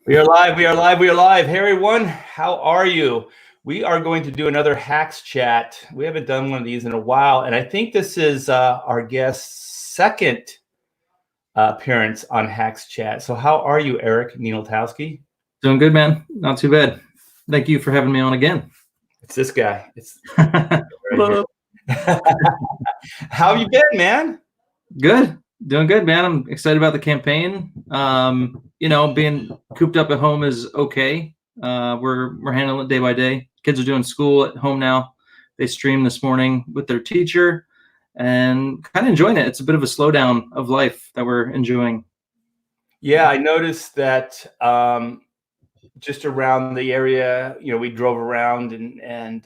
We are live. We are live. We are live. Hey, everyone. How are you? We are going to do another Hacks Chat. We haven't done one of these in a while, and I think this is our guest's second appearance on Hacks Chat. So how are you, Eric Ninaltowski? Doing good, man. Not too bad. Thank you for having me on again. It's this guy. It's right here. How have you been, man? Good. Doing good, man. I'm excited about the campaign. Being cooped up at home is okay. We're handling it day by day. Kids are doing school at home now. They streamed this morning with their teacher and kind of enjoying it. It's a bit of a slowdown of life that we're enjoying. Yeah, I noticed that just around the area, we drove around and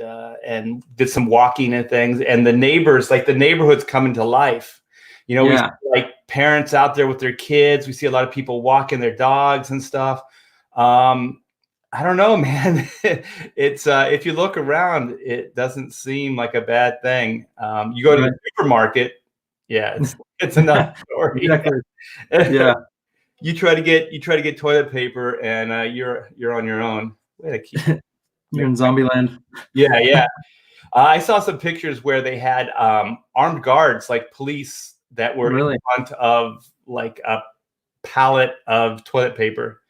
did some walking and things, and the neighbors, like the neighborhood's coming to life. We see like parents out there with their kids. We see a lot of people walking their dogs and stuff. I don't know, man. It's if you look around, it doesn't seem like a bad thing. You go to the supermarket, it's another story. Exactly. Yeah. You try to get toilet paper, and you're on your own. Way to keep You're in zombie land. Yeah. I saw some pictures where they had armed guards, like police, that were in front of like a pallet of toilet paper.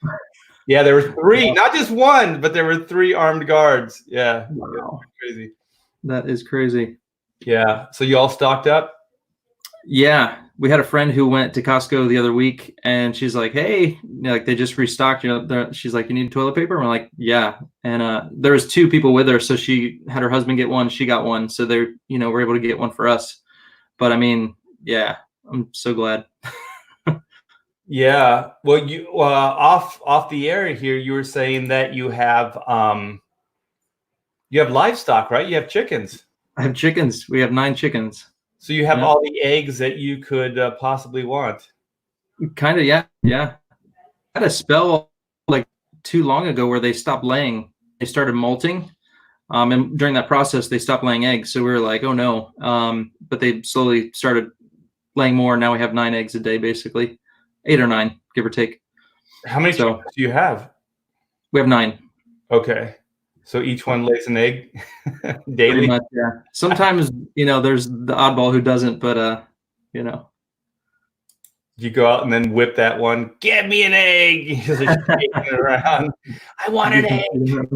Yeah, there were three, not just one, but there were three armed guards. Yeah, wow, crazy. That is crazy. Yeah. So you all stocked up? Yeah, we had a friend who went to Costco the other week, and she's like, "Hey, like they just restocked." She's like, "You need toilet paper?" And we're like, "Yeah." And there was two people with her, so she had her husband get one, she got one, so they're we're able to get one for us. But I mean, yeah, I'm so glad. Yeah. Well, you off the air here, you were saying that you have livestock, right? You have chickens. I have chickens. We have 9 chickens. So you have all the eggs that you could possibly want. Kind of, yeah. I had a spell like too long ago where they stopped laying. They started molting. And during that process, they stopped laying eggs. So we were like, oh no. But they slowly started laying more. Now we have 9 eggs a day, basically. 8 or 9, give or take. How many chickens do you have? We have 9. Okay. So each one lays an egg daily? Pretty much, yeah. Sometimes, there's the oddball who doesn't, but, You go out and then whip that one. Get me an egg. Shaking around. I want an egg.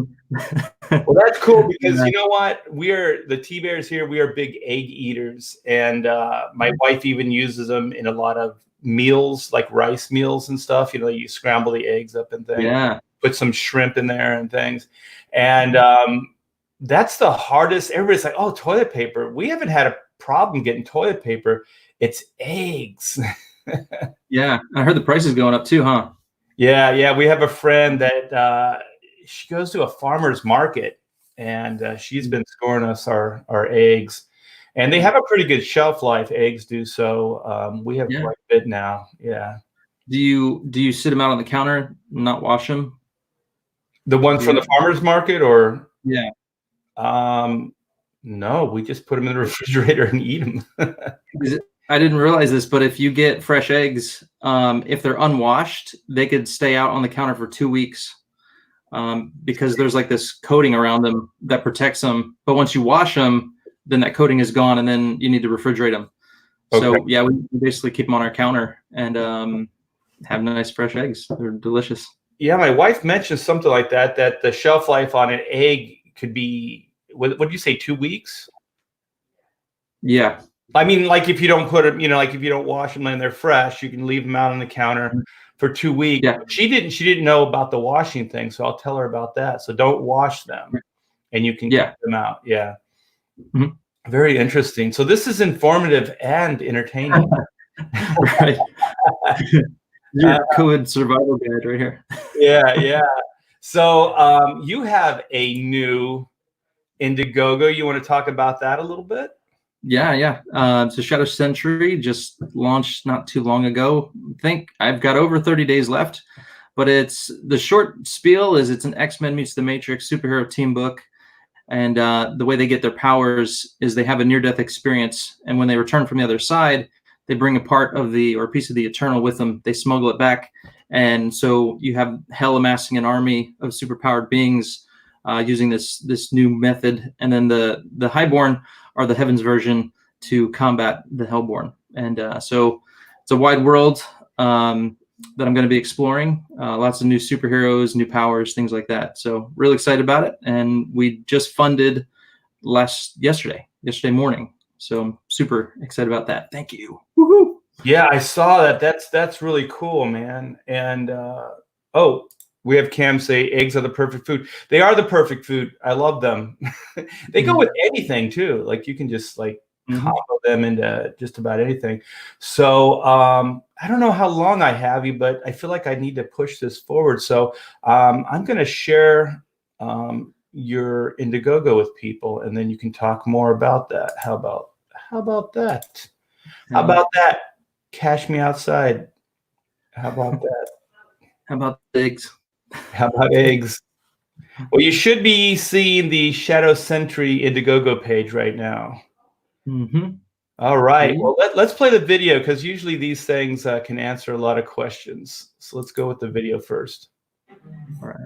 Well, that's cool because you know what? We're the Thibert here. We are big egg eaters, and my wife even uses them in a lot of meals, like rice meals and stuff. You scramble the eggs up and things. Yeah. Put some shrimp in there and things, and that's the hardest. Everybody's like, "Oh, toilet paper." We haven't had a problem getting toilet paper. It's eggs. Yeah, I heard the price is going up too, huh? Yeah. We have a friend that she goes to a farmer's market, and she's been scoring us our eggs, and they have a pretty good shelf life. Eggs do, so we have quite a bit now. Yeah. Do you sit them out on the counter, not wash them? The ones from the farmer's market, or no, we just put them in the refrigerator and eat them. I didn't realize this, but if you get fresh eggs, if they're unwashed, they could stay out on the counter for 2 weeks because there's like this coating around them that protects them. But once you wash them, then that coating is gone, and then you need to refrigerate them. Okay. So yeah, we basically keep them on our counter and have nice fresh eggs. They're delicious. Yeah, my wife mentioned something like that the shelf life on an egg could be, what did you say, 2 weeks? Yeah. I mean, like if you don't put them, like if you don't wash them and they're fresh, you can leave them out on the counter for 2 weeks. Yeah. She didn't know about the washing thing, so I'll tell her about that. So don't wash them, and you can keep them out. Yeah. Mm-hmm. Very interesting. So this is informative and entertaining. Right. Your COVID survival guide right here. Yeah. So you have a new Indiegogo. You want to talk about that a little bit? Yeah. So Shadow Century just launched not too long ago. I think I've got over 30 days left, but it's the short spiel is it's an X-Men meets the Matrix superhero team book. And the way they get their powers is they have a near-death experience. And when they return from the other side, they bring a part of the or a piece of the eternal with them. They smuggle it back, and so you have hell amassing an army of superpowered beings using this new method, and then the highborn are the heavens version to combat the hellborn. And so it's a wide world that I'm going to be exploring. Lots of new superheroes, new powers, things like that. So really excited about it. And we just funded yesterday morning. So I'm super excited about that. Thank you. Woohoo! Yeah, I saw that. That's really cool, man. And oh, we have Cam say eggs are the perfect food. They are the perfect food. I love them. They go with anything too. Like you can just like combo them into just about anything. So I don't know how long I have you, but I feel like I need to push this forward. So I'm going to share your Indiegogo with people, and then you can talk more about that. How about that? How about that? Cash me outside. How about that? How about eggs? How about eggs? Well, you should be seeing the Shadow Sentry Indiegogo page right now. All right. Well, let's play the video, because usually these things can answer a lot of questions. So let's go with the video first. All right.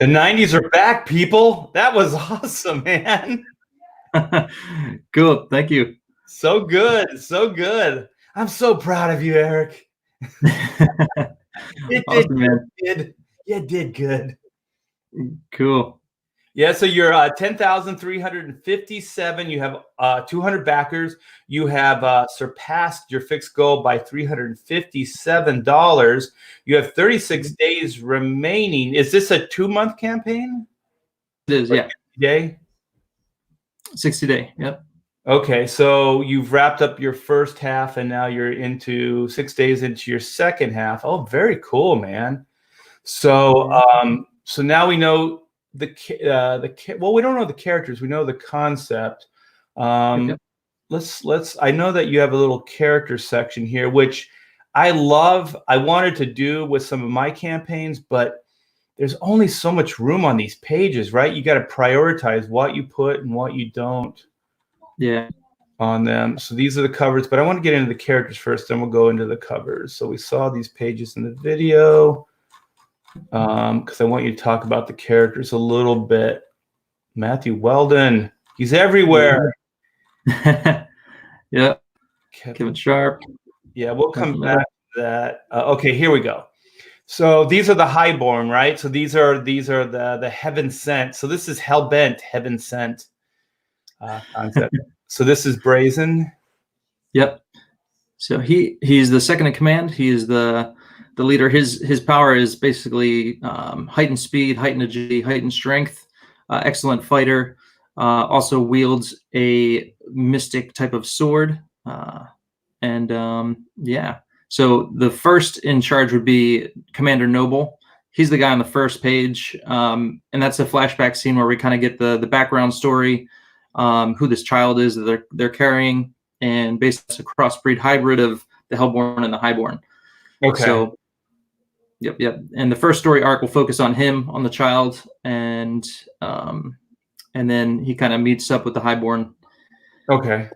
The 90s are back, people. That was awesome, man. Cool. Thank you. So good. So good. I'm so proud of you, Eric. Awesome, man. You did good. Cool. Yeah, so you're 10,357. You have 200 backers. You have surpassed your fixed goal by $357. You have 36 days remaining. Is this a 2-month campaign? It is, yeah. Day? 60 day. Yep. Okay, so you've wrapped up your first half, and now you're into 6 days into your second half. Oh, very cool, man. So, so now we know well, we don't know the characters. We know the concept. Yep. Let's. I know that you have a little character section here, which I love. I wanted to do with some of my campaigns, but there's only so much room on these pages, right? You got to prioritize what you put and what you don't. Yeah. On them. So these are the covers, but I want to get into the characters first, then we'll go into the covers. So we saw these pages in the video. Because I want you to talk about the characters a little bit. Matthew Weldon, he's everywhere. Yeah. Kevin Sharp. Yeah, we'll come back to that. Okay, here we go. So these are the highborn, right? So these are the heaven sent. So this is hellbent, heaven sent concept. So this is Brazen. Yep. So he's the second in command. He is the the leader. His power is basically heightened speed, heightened agility, heightened strength. Excellent fighter. Also wields a mystic type of sword. Yeah. So the first in charge would be Commander Noble. He's the guy on the first page, and that's a flashback scene where we kind of get the background story, who this child is that they're carrying, and basically a crossbreed hybrid of the Hellborn and the Highborn. Okay. So, yep. And the first story arc will focus on him, on the child, and then he kind of meets up with the Highborn. Okay.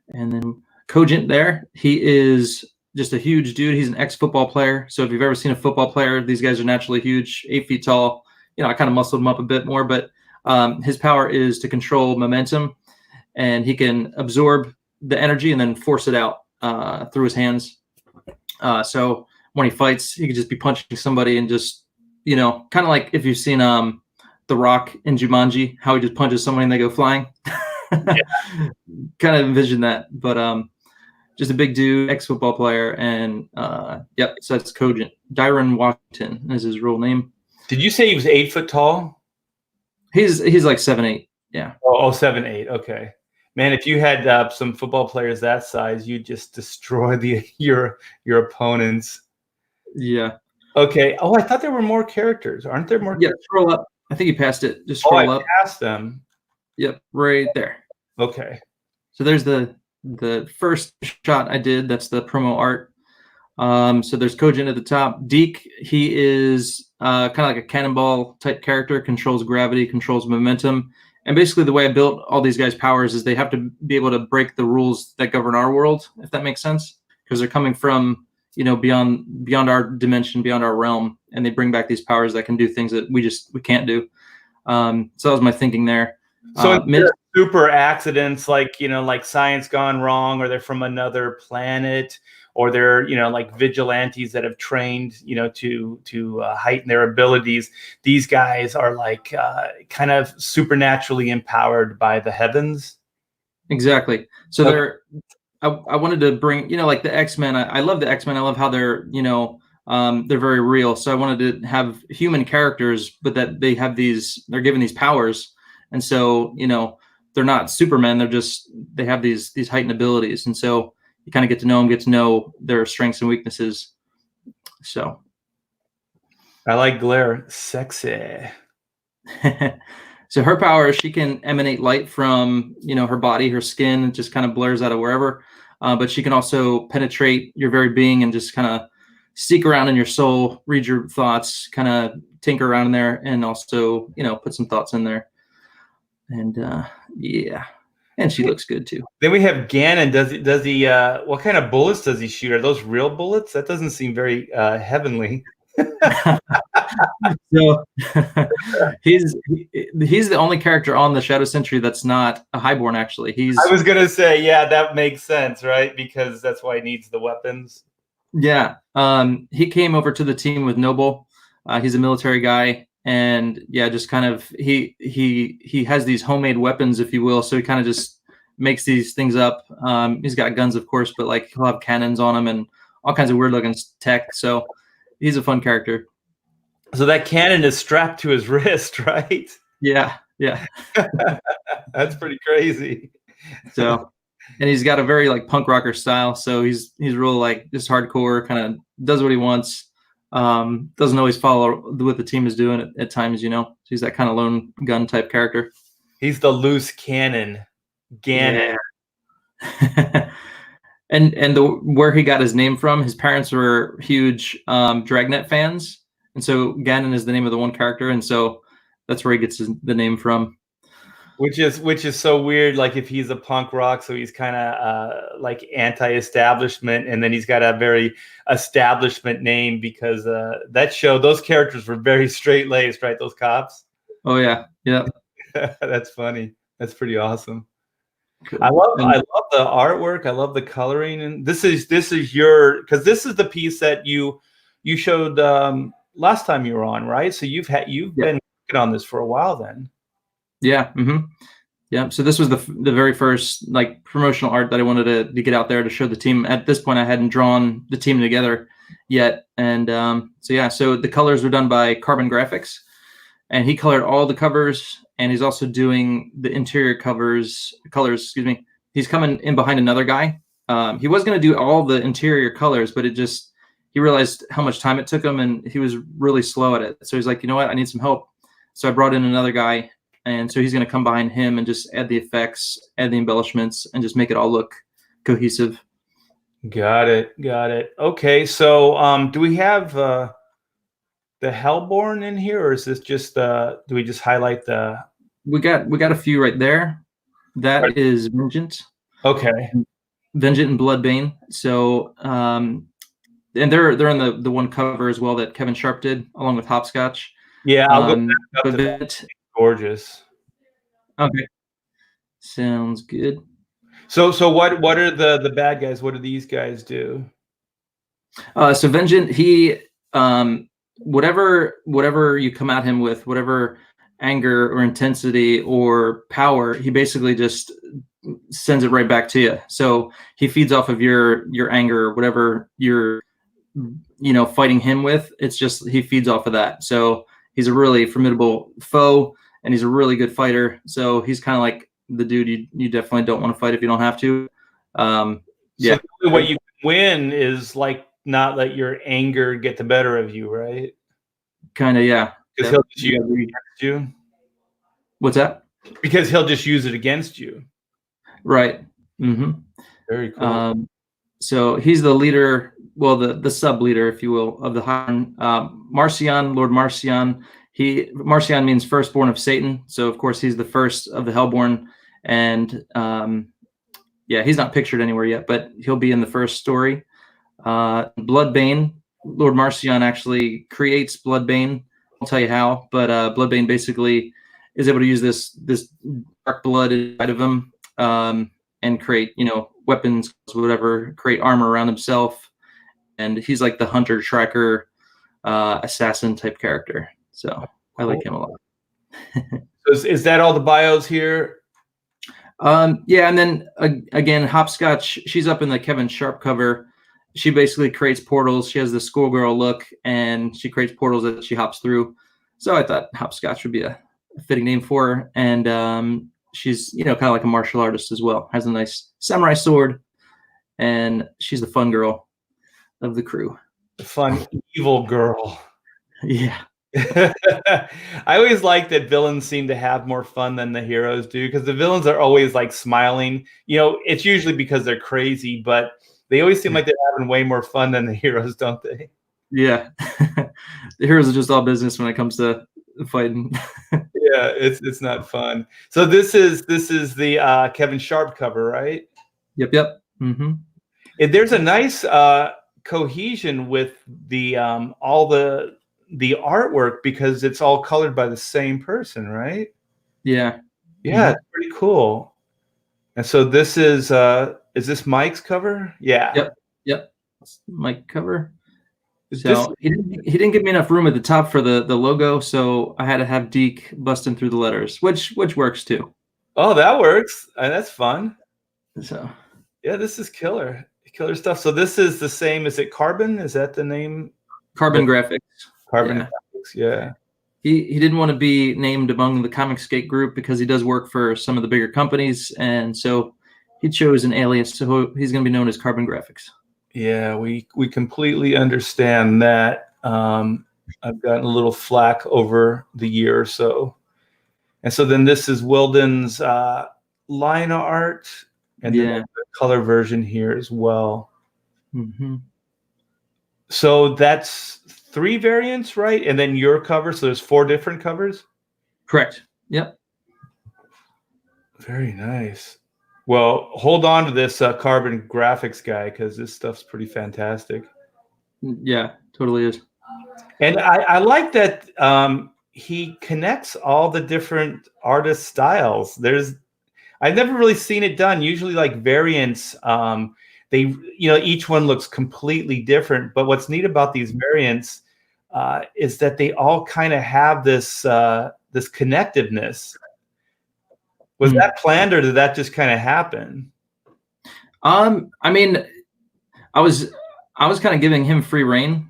And then Cogent there, he is just a huge dude. He's an ex-football player. So if you've ever seen a football player, these guys are naturally huge, 8 feet tall. I kind of muscled him up a bit more, but his power is to control momentum, and he can absorb the energy and then force it out through his hands. So when he fights, he could just be punching somebody and just, kind of like if you've seen The Rock in Jumanji, how he just punches somebody and they go flying. Yeah. Kind of envision that, but just a big dude, ex-football player, and so that's Cogent. Dyron Washington is his real name. Did you say he was 8 foot tall? He's like 7'8". Yeah. Oh, 7'8". Okay, man. If you had some football players that size, you'd just destroy your opponents. Yeah. Okay. Oh, I thought there were more characters. Aren't there more? Yeah. Scroll up. I think you passed it. Just scroll up. I passed them. Yep. Right there. Okay. So there's the first shot I did. That's the promo art. So there's Cogent at the top. Deke, he is kind of like a cannonball type character, controls gravity, controls momentum. And basically the way I built all these guys' powers is they have to be able to break the rules that govern our world, if that makes sense. Because they're coming from, beyond our dimension, beyond our realm, and they bring back these powers that can do things that we can't do. So that was my thinking there. So super accidents like science gone wrong, or they're from another planet, or they're like vigilantes that have trained to heighten their abilities. These guys are like kind of supernaturally empowered by the heavens. Exactly. So I wanted to bring like the X-Men. I love the X-Men. I love how they're they're very real. So I wanted to have human characters, but that they're given these powers. And so, they're not Supermen. They have these heightened abilities. And so you kind of get to know them, get to know their strengths and weaknesses. So. I like glare. Sexy. So her power, she can emanate light from, her body, her skin. It just kind of blurs out of wherever. But she can also penetrate your very being and just kind of sneak around in your soul, read your thoughts, kind of tinker around in there, and also, put some thoughts in there. And and she looks good too. Then we have Ganon. Does he what kind of bullets does he shoot? Are those real bullets? That doesn't seem very heavenly. So he's the only character on the Shadow Sentry that's not a Highborn. Actually, I was gonna say, yeah, that makes sense, right? Because that's why he needs the weapons. Yeah. He came over to the team with Noble. He's a military guy. And just kind of he has these homemade weapons, if you will. So he kind of just makes these things up. He's got guns, of course, but like he'll have cannons on him and all kinds of weird looking tech. So he's a fun character. So that cannon is strapped to his wrist, right? Yeah. That's pretty crazy. So, and he's got a very like punk rocker style. So he's real like just hardcore, kind of does what he wants. Doesn't always follow what the team is doing at times, So he's that kind of lone gun type character. He's the loose cannon. Ganon. Yeah. and where he got his name from, his parents were huge Dragnet fans, and so Ganon is the name of the one character, and so that's where he gets the name from. Which is so weird. Like if he's a punk rock, so he's kind of like anti-establishment, and then he's got a very establishment name because that show, those characters were very straight-laced, right? Those cops. Oh yeah. That's funny. That's pretty awesome. Cool. I love the artwork. I love the coloring, and this is your, because this is the piece that you showed last time you were on, right? So you've been working on this for a while then. Yeah. Mm-hmm. Yeah. So this was the very first like promotional art that I wanted to get out there to show the team. At this point, I hadn't drawn the team together yet, and so yeah. So the colors were done by Carbon Graphics, and he colored all the covers, and he's also doing the interior colors. Excuse me. He's coming in behind another guy. He was going to do all the interior colors, but he realized how much time it took him, and he was really slow at it. So he's like, you know what, I need some help. So I brought in another guy, and so he's going to come behind him and just add the effects, add the embellishments, and just make it all look cohesive. Got it. Okay, so do we have the Hellborn in here, or is this just do we just highlight the? We got a few right there. That is Vengeant. Okay. Vengeant and Bloodbane. So and they're in the one cover as well that Kevin Sharp did along with Hopscotch. Yeah, I'll go back up to that. Gorgeous. Okay. Sounds good. So what are the bad guys? What do these guys do? So Vengeant, he whatever you come at him with, whatever anger or intensity or power, he basically just sends it right back to you. So he feeds off of your anger or whatever you're fighting him with. It's just he feeds off of that. So he's a really formidable foe, and he's a really good fighter. So he's kind of like the dude you definitely don't want to fight if you don't have to. Yeah. So what you win is like not let your anger get the better of you, right? Kind of, yeah. Because he'll just use it against you. What's that? Because he'll just use it against you. Right. Mm-hmm. Very cool. So he's the leader, well, the sub leader, if you will, of the Marcion, Lord Marcion. Marcion means firstborn of Satan. So of course he's the first of the Hellborn, and yeah, he's not pictured anywhere yet, but he'll be in the first story. Bloodbane, Lord Marcion actually creates Bloodbane. I'll tell you how, but Bloodbane basically is able to use this dark blood inside of him and create, weapons, whatever, create armor around himself. And he's like the hunter tracker, assassin type character. So I like him a lot. Is that all the bios here? Yeah, and then again, Hopscotch, she's up in the Kevin Sharp cover. She basically creates portals. She has the schoolgirl look, and she creates portals that she hops through. So I thought Hopscotch would be a fitting name for her. And she's, kind of like a martial artist as well. Has a nice samurai sword, and she's the fun girl of the crew. The fun, evil girl. Yeah. I always like that villains seem to have more fun than the heroes do, because the villains are always like smiling. It's usually because they're crazy, but they always seem like they're having way more fun than the heroes, don't they? Yeah. The heroes are just all business when it comes to fighting. Yeah, it's not fun. So this is the Kevin Sharp cover, right? Yep. Mm-hmm. There's a nice cohesion with the all the artwork, because it's all colored by the same person, right? Yeah. Yeah, It's pretty cool. And so this is this Mike's cover? Yeah. Yep. Mike cover. So he didn't give me enough room at the top for the logo, so I had to have Deke busting through the letters, which works too. Oh, that works. That's fun. So yeah, this is killer stuff. So this is the same. Is it Carbon? Is that the name? Carbon Graphics. Carbon Graphics. Yeah. He didn't want to be named among the Comicsgate group because he does work for some of the bigger companies, and so he chose an alias. So he's going to be known as Carbon Graphics. Yeah, we completely understand that. I've gotten a little flack over the year or so. And so then this is Wilden's line art, and then the color version here as well. Mm-hmm. So that's 3 variants, right? And then your cover, so there's 4 different covers? Correct. Yep. Very nice. Well, hold on to this Carbon Graphics guy, because this stuff's pretty fantastic. Yeah, totally is. And I like that he connects all the different artist styles. I've never really seen it done. Usually, like variants, they each one looks completely different. But what's neat about these variants is that they all kind of have this connectiveness. Was that planned, or did that just kind of happen? I mean, I was kind of giving him free reign.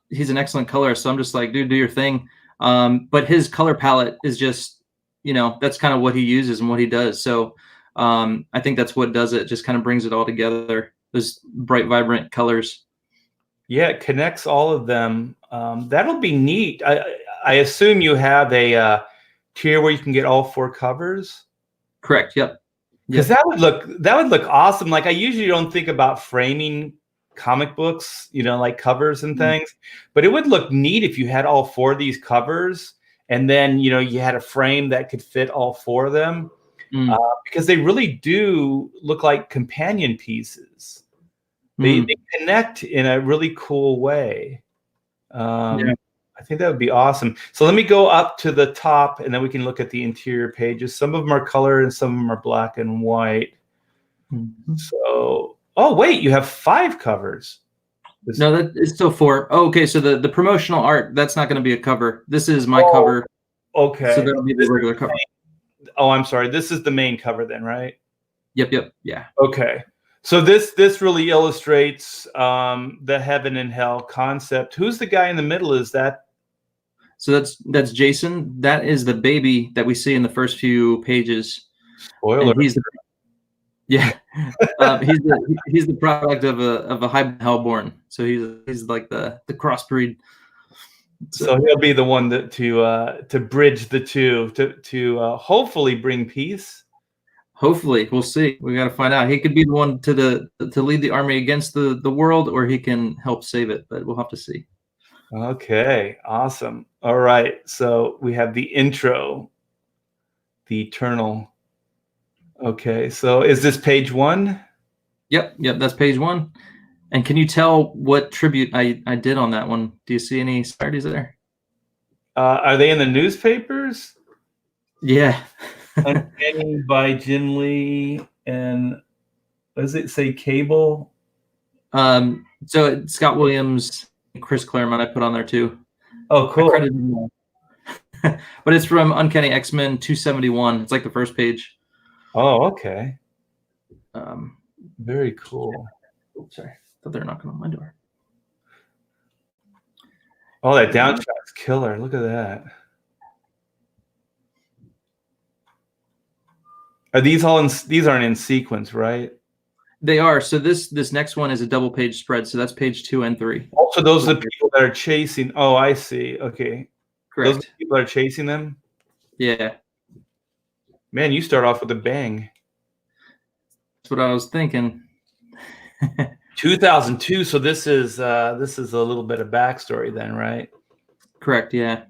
He's an excellent colorist, so I'm just like, dude, do your thing. But his color palette is just, that's kind of what he uses and what he does. So I think that's what does it. Just kind of brings it all together. Those bright, vibrant colors. Yeah, it connects all of them. That'll be neat. I assume you have a tier where you can get all 4 covers. Correct. Yep. Because that would look awesome. Like, I usually don't think about framing comic books, like covers and things, but it would look neat if you had all 4 of these covers, and then you had a frame that could fit all 4 of them, because they really do look like companion pieces. They connect in a really cool way. I think that would be awesome. So let me go up to the top, and then we can look at the interior pages. Some of them are colored and some of them are black and white. So, oh wait, you have 5 covers. No, that is still 4. Oh, okay, so the promotional art, that's not going to be a cover. This is my cover. Okay. So that'll be the regular cover. Oh, I'm sorry. This is the main cover then, right? Yep. Yeah. Okay. So this really illustrates the heaven and hell concept. Who's the guy in the middle? Is that? So that's Jason. That is the baby that we see in the first few pages. Spoiler. And he's the product of a hellborn. So he's like the crossbreed. So he'll be the one to bridge the two to hopefully bring peace. Hopefully, we'll see. We got to find out. He could be the one to lead the army against the world, or he can help save it. But we'll have to see. Okay, awesome. All right, so we have the intro, the Eternal. Okay, so is this page 1? Yep, that's page 1. And can you tell what tribute I did on that one? Do you see any similarities there? Are they in the newspapers? Yeah. Uncanny by Jim Lee, and what does it say? Cable. So Scott Williams, Chris Claremont, I put on there too. Oh, cool. But it's from Uncanny X-Men 271. It's like the first page. Oh, okay. Very cool. Oops, sorry, I thought they were knocking on my door. Oh, that downshot's killer. Look at that. Are these these aren't in sequence, right? They are. So this next one is a double page spread. So that's page 2 and 3. Also, those are the people that are chasing. Oh, I see. Okay. Correct. Those are the people that are chasing them? Yeah. Man, you start off with a bang. That's what I was thinking. 2002. So this is a little bit of backstory then, right? Correct. Yeah.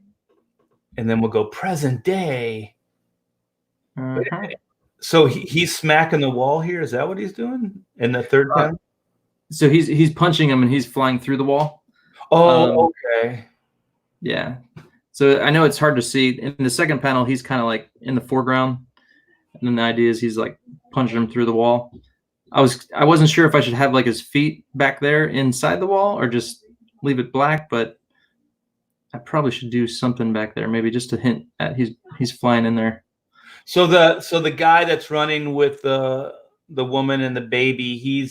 And then we'll go present day. Uh-huh. So he's smacking the wall here. Is that what he's doing in the third panel? So he's punching him and he's flying through the wall. Oh, okay. Yeah. So I know it's hard to see. In the second panel, he's kind of like in the foreground, and then the idea is he's like punching him through the wall. I wasn't sure if I should have like his feet back there inside the wall or just leave it black, but I probably should do something back there, maybe just to hint at he's flying in there. So the guy that's running with the woman and the baby,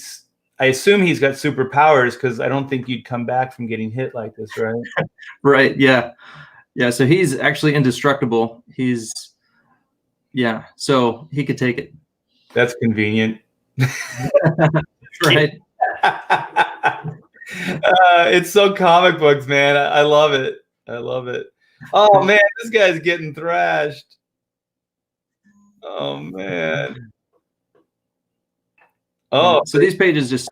I assume he's got superpowers, because I don't think you'd come back from getting hit like this, right? Right. Yeah. So he's actually indestructible. So he could take it. That's convenient. Right. It's so comic books, man. I love it. Oh man, this guy's getting thrashed. Oh man. Oh, so these pages just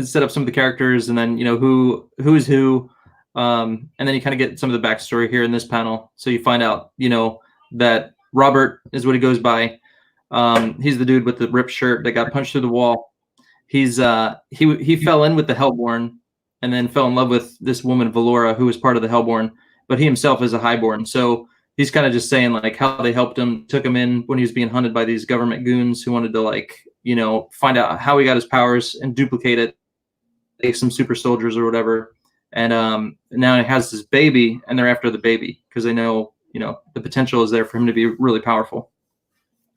set up some of the characters, and then who's who, and then you kind of get some of the backstory here in this panel. So you find out that Robert is what he goes by. He's the dude with the ripped shirt that got punched through the wall. He fell in with the Hellborn, and then fell in love with this woman Valora, who was part of the Hellborn, but he himself is a Highborn. So he's kind of just saying like how they helped him, took him in when he was being hunted by these government goons who wanted to find out how he got his powers and duplicate it, like some super soldiers or whatever. And now he has this baby, and they're after the baby because they know the potential is there for him to be really powerful.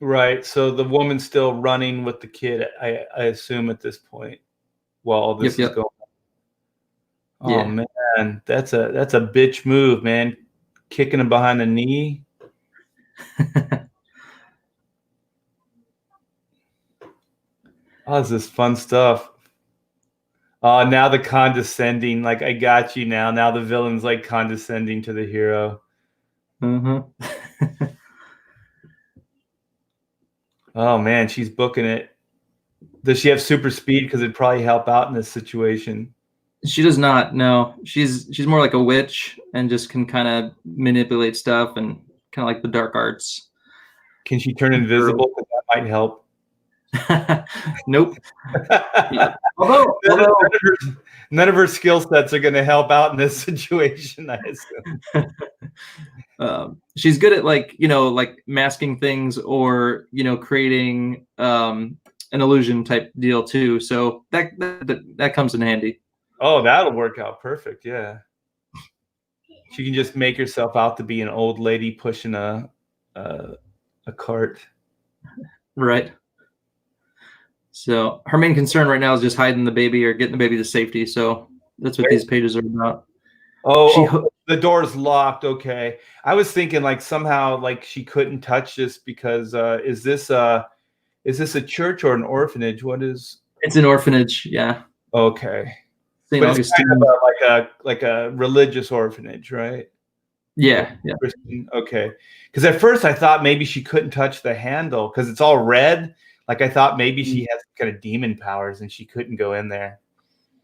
Right. So the woman's still running with the kid, I assume at this point while all Yep, this is yep. going. Oh Yeah. man, that's a bitch move, man. Kicking him behind the knee. Oh, this is fun stuff. Now the condescending, like I got you now. Now the villain's like condescending to the hero. Uh-huh. Oh man, she's booking it. Does she have super speed? Because it'd probably help out in this situation. She does not. No, she's more like a witch and just can kind of manipulate stuff and kind of like the dark arts. Can she turn invisible? 'Cause that might help. Nope. Yeah. None Although of her, none of her skill sets are going to help out in this situation, I assume. she's good at like masking things or creating an illusion type deal too. So that comes in handy. Oh, that'll work out perfect. Yeah. She can just make herself out to be an old lady pushing a cart. Right. So her main concern right now is just hiding the baby or getting the baby to safety. So that's what these pages are about. Oh, the door's locked. Okay. I was thinking like somehow like she couldn't touch this because is this a church or an orphanage? What is? It's an orphanage. Yeah. Okay. St. But it's Augustine. kind of like a religious orphanage, right? Yeah. Yeah. Okay. Because at first I thought maybe she couldn't touch the handle because it's all red. Like I thought maybe she has kind of demon powers and she couldn't go in there.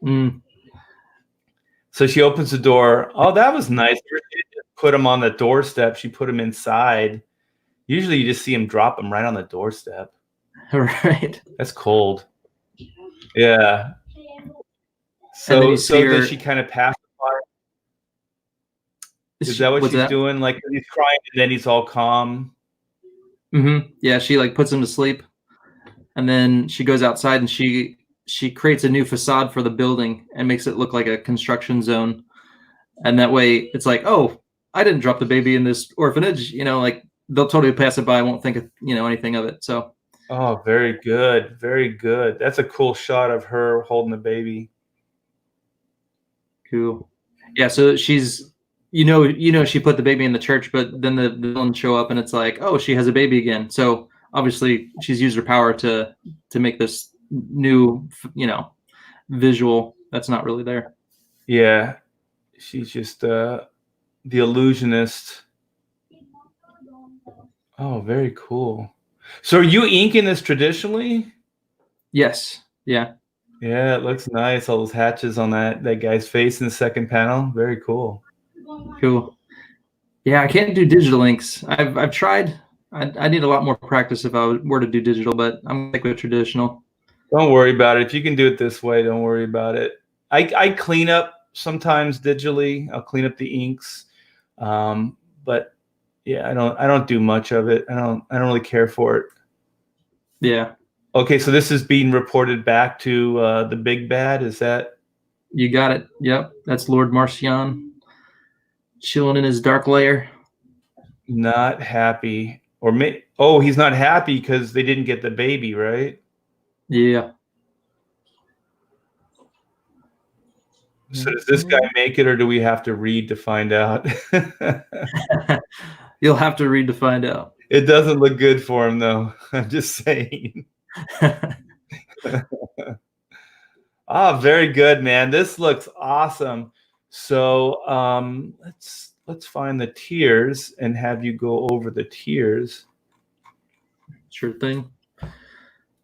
Mm. So she opens the door. Oh, that was nice. She didn't put him on the doorstep. She put him inside. Usually you just see him drop him right on the doorstep. Right. That's cold. Yeah. So does she kind of pacify? Is that what she's doing? Like he's crying and then he's all calm. Mm-hmm. Yeah, she like puts him to sleep, and then she goes outside and she creates a new facade for the building and makes it look like a construction zone. And that way, it's like, oh, I didn't drop the baby in this orphanage. Like they'll totally pass it by, won't think of anything of it. So. Oh, very good, very good. That's a cool shot of her holding the baby. Cool. Yeah, so she's she put the baby in the church, but then the villains show up and it's like, oh, she has a baby again. So obviously she's used her power to make this new visual that's not really there. Yeah, she's just the illusionist. Oh, very cool. So are you inking this traditionally? Yes. Yeah. Yeah, it looks nice. All those hatches on that guy's face in the second panel. Very cool. Cool. Yeah, I can't do digital inks. I've tried. I need a lot more practice if I were to do digital, but I'm like with traditional. Don't worry about it. If you can do it this way, don't worry about it. I clean up sometimes digitally. I'll clean up the inks, but yeah, I don't do much of it. I don't really care for it. Yeah. Okay, so this is being reported back to the big bad. Is that? You got it. Yep, that's Lord Marcion chilling in his dark lair. Not happy, he's not happy because they didn't get the baby, right? Yeah. So does this guy make it, or do we have to read to find out? You'll have to read to find out. It doesn't look good for him, though. I'm just saying. Very good, man. This looks awesome. So let's find the tiers and have you go over the tiers. Sure thing.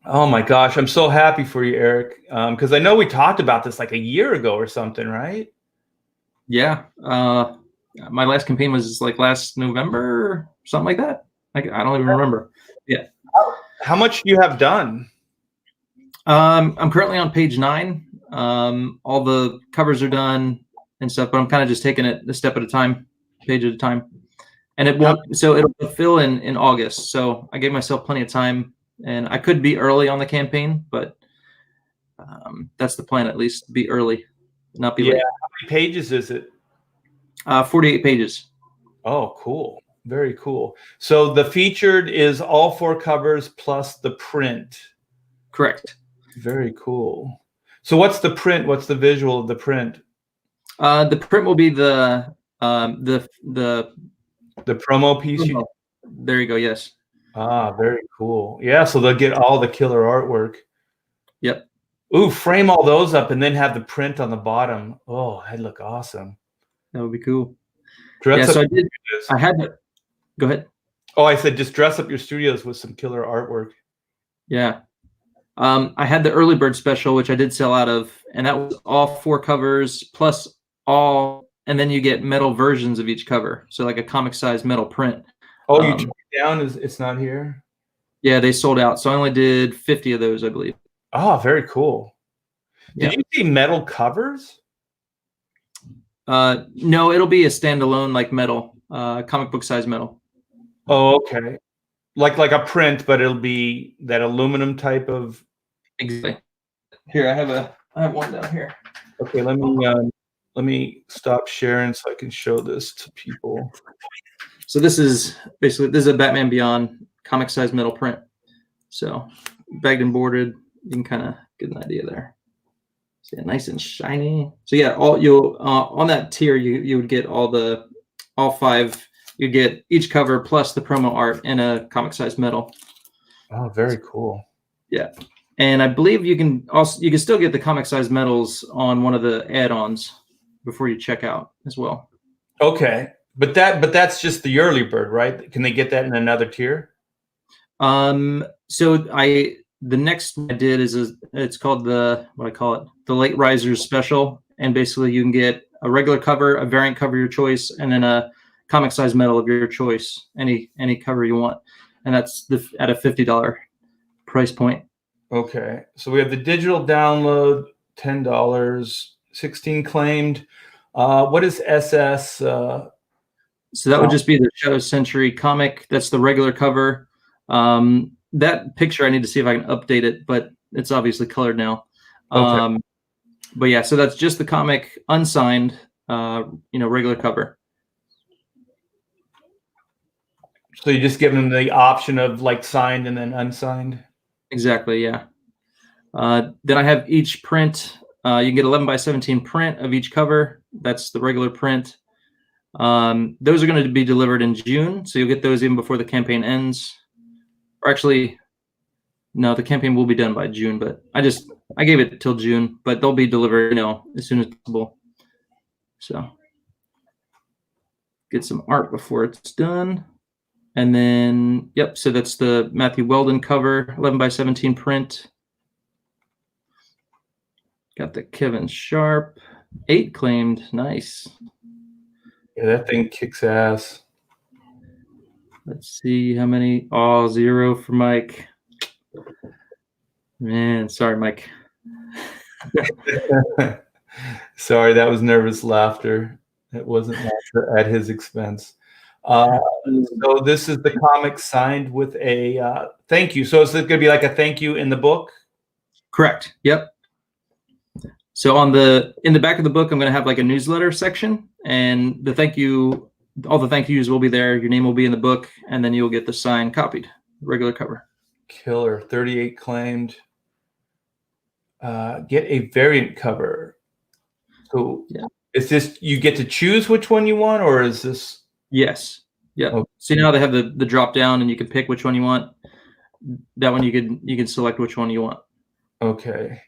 Oh my gosh, I'm so happy for you, Eric. Because I know we talked about this like a year ago or something, right? Yeah. My last campaign was like last November, something like that. I don't even remember. Yeah. How much do you have done? I'm currently on page 9. All the covers are done and stuff, but I'm kind of just taking it a step at a time, page at a time. And it'll fill in August. So I gave myself plenty of time, and I could be early on the campaign, but that's the plan, at least, to be early, not be late. How many pages is it? 48 pages. Oh, cool. Very cool. So the featured is all 4 covers plus the print. Correct. Very cool. So what's the print? What's the visual of the print? The print will be the promo piece. There you go. Yes. Ah, very cool. Yeah, so they'll get all the killer artwork. Yep. Ooh, frame all those up and then have the print on the bottom. Oh, that'd look awesome. That would be cool. Dress yeah, so up I had to go ahead. Oh, I said just dress up your studios with some killer artwork. Yeah. I had the early bird special, which I did sell out of, and that was all 4 covers plus all, and then you get metal versions of each cover. So like a comic size metal print. Oh, you took it down? It's not here? Yeah, they sold out. So I only did 50 of those, I believe. Oh, very cool. Yeah. Did you see metal covers? No, it'll be a standalone like metal, comic book size metal. Oh, okay. Like a print, but it'll be that aluminum type of. Exactly. Here, I have one down here. Okay, let me stop sharing so I can show this to people. So this is a Batman Beyond comic size metal print. So bagged and boarded, you can kind of get an idea there. So yeah, nice and shiny. So yeah, you'll on that tier you would get all 5. You get each cover plus the promo art in a comic size metal. Oh, very cool. Yeah. And I believe you can still get the comic size metals on one of the add-ons before you check out as well. Okay. But that's just the early bird, right? Can they get that in another tier? So the next one I did it's called the Late Risers Special, and basically you can get a regular cover, a variant cover of your choice, and then a comic size metal of your choice, any cover you want, and that's at a $50 price point. Okay, so we have the digital download, $10, 16 claimed. What is SS? So that would just be the Shadow Century comic. That's the regular cover. That picture, I need to see if I can update it, but it's obviously colored now. Okay. But yeah, so that's just the comic, unsigned, regular cover. So you just give them the option of like signed and then unsigned? Exactly, yeah. Then I have each print. You can get 11 by 17 print of each cover. That's the regular print. Those are going to be delivered in June, so you'll get those even before the campaign ends. Or actually, no, the campaign will be done by June, but I gave it till June, but they'll be delivered, as soon as possible. So get some art before it's done. And then, yep, so that's the Matthew Weldon cover, 11 by 17 print. Got the Kevin Sharp, 8 claimed, nice. Yeah, that thing kicks ass. Let's see how many. Oh, 0 for Mike. Man, sorry, Mike. Sorry, that was nervous laughter. It wasn't laughter at his expense. So this is the comic signed with a thank you. So is it going to be like a thank you in the book? Correct. Yep. So in the back of the book, I'm going to have like a newsletter section, and the thank you, all the thank yous will be there. Your name will be in the book, and then you'll get the signed copied regular cover. Killer. 38 claimed. Get a variant cover. So yeah. Is this, you get to choose which one you want, or is this? Yes. Yeah. Okay. So now they have the drop down, and you can pick which one you want. That one you can select which one you want. Okay.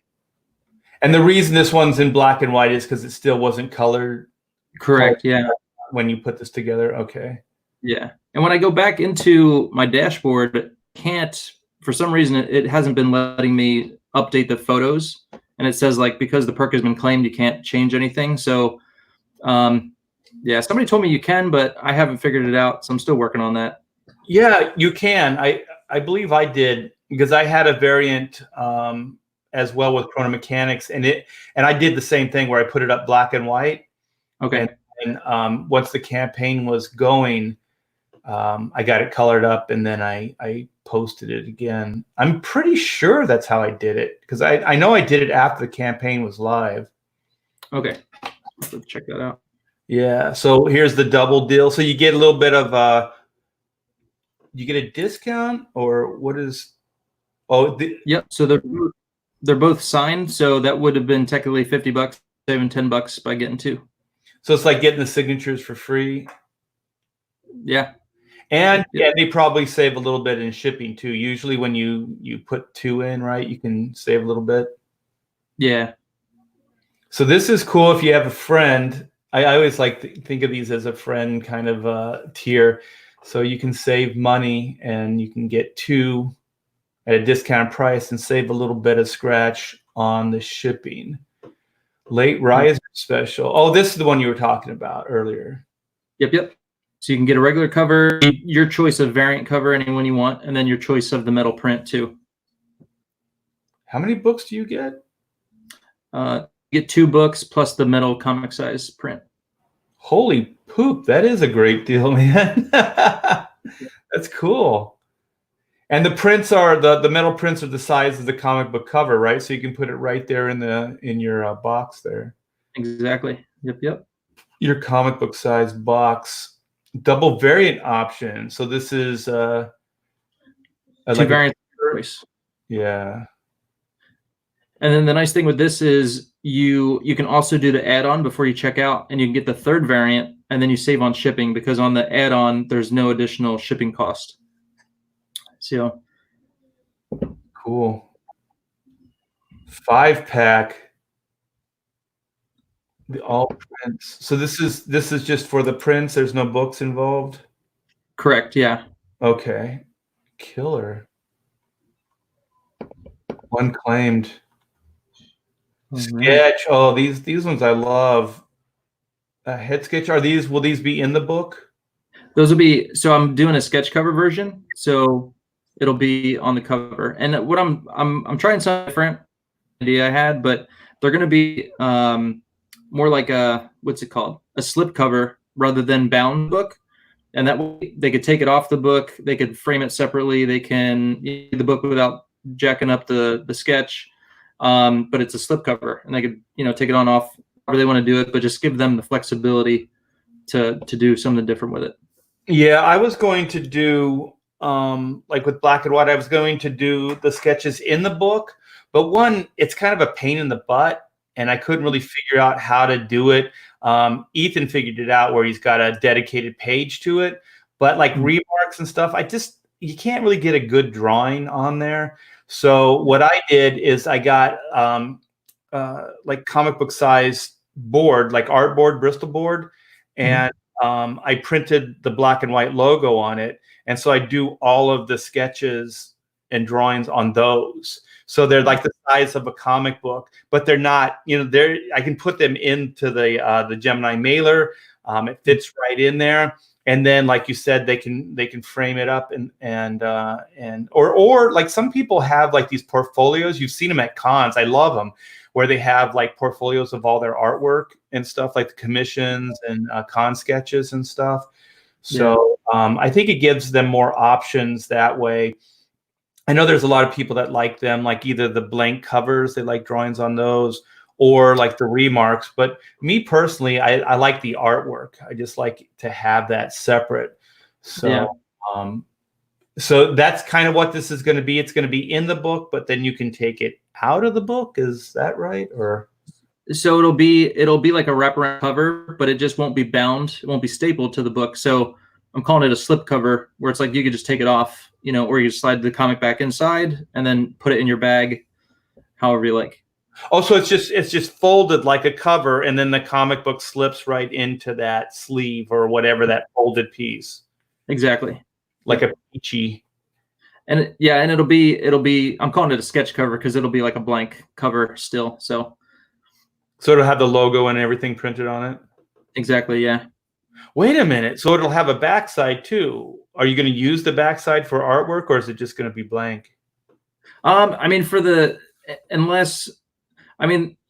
And the reason this one's in black and white is because it still wasn't colored. Correct. Yeah. When you put this together. Okay. Yeah. And when I go back into my dashboard, for some reason it hasn't been letting me update the photos, and it says like because the perk has been claimed, you can't change anything. So yeah, somebody told me you can, but I haven't figured it out, so I'm still working on that. Yeah, you can. I believe I did, because I had a variant as well with Chrono Mechanics, and I did the same thing where I put it up black and white. Okay. And once the campaign was going, I got it colored up, and then I posted it again. I'm pretty sure that's how I did it, because I know I did it after the campaign was live. Okay. Let's check that out. Yeah. So here's the double deal. So you get a little bit of you get a discount, or what is? Oh, Yep. So they're both signed. So that would have been technically $50, saving $10 by getting two. so it's like getting the signatures for free. Yeah. And yeah, they probably save a little bit in shipping too. Usually when you put two in, right, you can save a little bit. Yeah. So this is cool if you have a friend. I always like to think of these as a friend kind of tier. So you can save money and you can get two at a discounted price and save a little bit of scratch on the shipping. Late riser special. Oh, this is the one you were talking about earlier. Yep. So you can get a regular cover, your choice of variant cover, anyone you want, and then your choice of the metal print too. How many books do you get? Get 2 books plus the metal comic size print. Holy poop, that is a great deal, man. That's cool. And the prints are the metal prints are the size of the comic book cover, right? So you can put it right there in your box there. Exactly. Yep. Your comic book size box. Double variant option. So this is 2 like variant choice. Yeah. And then the nice thing with this is you can also do the add-on before you check out, and you can get the 3rd variant, and then you save on shipping because on the add-on there's no additional shipping cost. So cool. 5-pack. All prints. So this is just for the prints. There's no books involved. Correct. Yeah. Okay. Killer. Unclaimed. Sketch. Oh, these ones I love. Head sketch. Will these be in the book? Those will be. So I'm doing a sketch cover version. So it'll be on the cover. And what I'm trying some different idea I had, but they're going to be more like a, what's it called? A slip cover rather than bound book. And that way they could take it off the book. They could frame it separately. They can read the book without jacking up the sketch. But it's a slip cover, and they could, take it on off however they want to do it, but just give them the flexibility to do something different with it. Yeah, I was going to do like with black and white, I was going to do the sketches in the book, but one, it's kind of a pain in the butt, and I couldn't really figure out how to do it. Ethan figured it out where he's got a dedicated page to it, but like remarks and stuff, you can't really get a good drawing on there. So what I did is I got like comic book size board, like art board, Bristol board, and I printed the black and white logo on it. And so I do all of the sketches and drawings on those. So they're like the size of a comic book, but they're not, I can put them into the Gemini mailer. It fits right in there. And then, like you said, they can frame it up or like some people have like these portfolios. You've seen them at cons. I love them, where they have like portfolios of all their artwork and stuff, like the commissions and con sketches and stuff. So I think it gives them more options that way. I know there's a lot of people that like them, like either the blank covers, they like drawings on those, or like the remarks. But me personally, I like the artwork. I just like to have that separate. So, so that's kind of what this is going to be. It's going to be in the book, but then you can take it out of the book. Is that right? Or so it'll be like a wraparound cover, but it just won't be bound. It won't be stapled to the book. So I'm calling it a slip cover, where it's like you could just take it off, or you slide the comic back inside and then put it in your bag, however you like. Oh, so it's just folded like a cover, and then the comic book slips right into that sleeve or whatever, that folded piece. Exactly. Like a peachy. And it'll be I'm calling it a sketch cover because it'll be like a blank cover still. So it'll have the logo and everything printed on it. Exactly. Yeah. Wait a minute. So it'll have a backside too. Are you going to use the backside for artwork, or is it just going to be blank?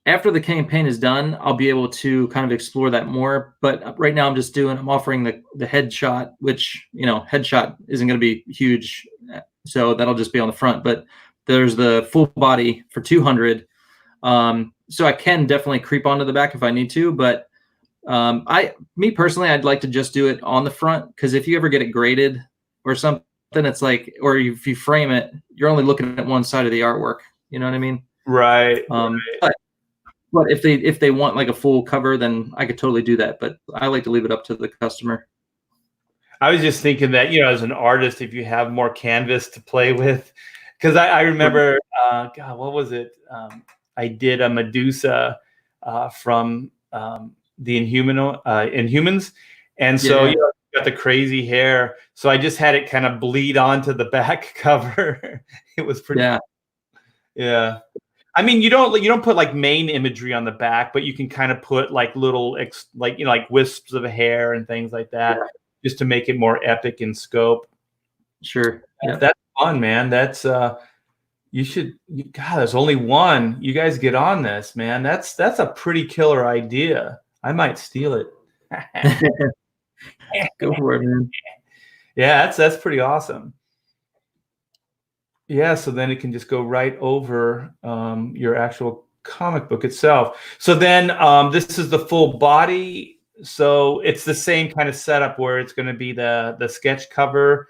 After the campaign is done, I'll be able to kind of explore that more. But right now I'm offering the headshot, which, headshot isn't going to be huge. So that'll just be on the front, but there's the full body for 200. So I can definitely creep onto the back if I need to, but me personally, I'd like to just do it on the front, because if you ever get it graded or something, then it's like, or if you frame it, you're only looking at one side of the artwork. You know what I mean? Right. But if they want like a full cover, then I could totally do that. But I like to leave it up to the customer. I was just thinking that, as an artist, if you have more canvas to play with, because I remember, God, what was it? I did a Medusa from the Inhumans, and so Yeah. got the crazy hair. So I just had it kind of bleed onto the back cover. It was pretty. Yeah. I mean, you don't put like main imagery on the back, but you can kind of put like little like wisps of hair and things like that, just to make it more epic in scope. Sure. Yeah. That's fun, man. That's God, there's only one. You guys get on this, man. That's a pretty killer idea. I might steal it. Go for it, man. Yeah, that's pretty awesome. Yeah, so then it can just go right over your actual comic book itself. So then this is the full body. So it's the same kind of setup where it's going to be the sketch cover,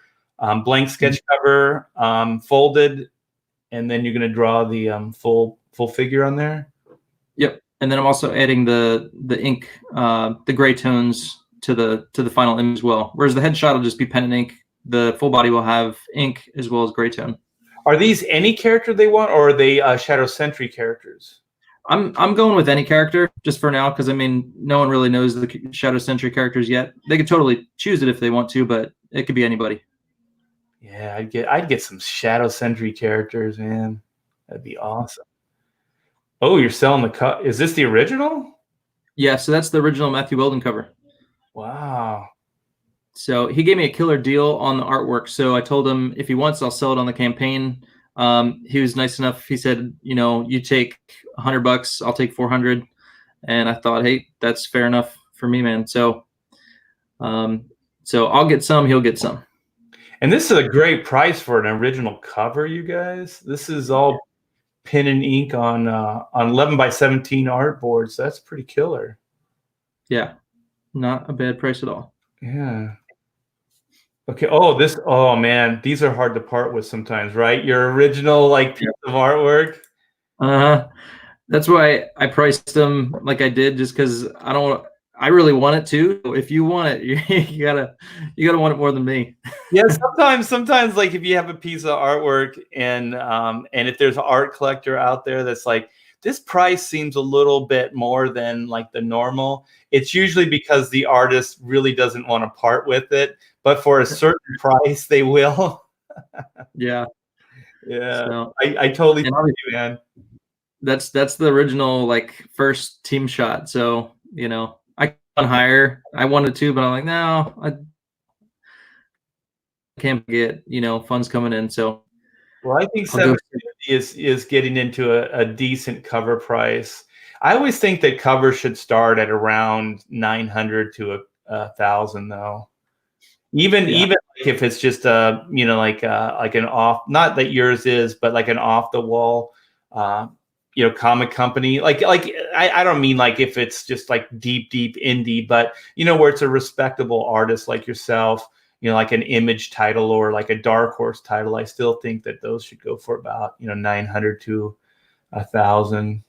blank sketch cover, folded, and then you're going to draw the full figure on there. Yep. And then I'm also adding the ink, the gray tones to the final image as well. Whereas the headshot will just be pen and ink. The full body will have ink as well as gray tone. Are these any character they want, or are they Shadow Sentry characters? I'm going with any character just for now, because I mean, no one really knows the Shadow Sentry characters yet. They could totally choose it if they want to, but it could be anybody. Yeah, I'd get some Shadow Sentry characters, man. That'd be awesome. Oh, you're selling the cut. Is this the original? Yeah, so that's the original Matthew Weldon cover. Wow. So he gave me a killer deal on the artwork. So I told him if he wants, I'll sell it on the campaign. He was nice enough. He said, you take $100, I'll take 400. And I thought, hey, that's fair enough for me, man. So, so I'll get some, he'll get some. And this is a great price for an original cover, you guys. This is all pen and ink on 11 by 17 artboards. That's pretty killer. Yeah, not a bad price at all. Yeah. Okay. Oh man, these are hard to part with sometimes, right? Your original piece of artwork. That's why I priced them like I did, just because I really want it too. If you want it, you gotta want it more than me. Yeah, sometimes like if you have a piece of artwork and if there's an art collector out there that's like, this price seems a little bit more than like the normal, it's usually because the artist really doesn't want to part with it, but for a certain price they will. Yeah. So, I totally feel you, man. That's the original first team shot. So I can hire. I wanted to, but I'm like, no, I can't get funds coming in. So well, I think 750 is getting into a decent cover price. I always think that covers should start at around 900 to 1,000 though. Even if it's just like an off, not that yours is, but like an off the wall comic company. I don't mean like if it's just like deep indie, but where it's a respectable artist like yourself, like an Image title or like a Dark Horse title. I still think that those should go for about 900 to 1,000.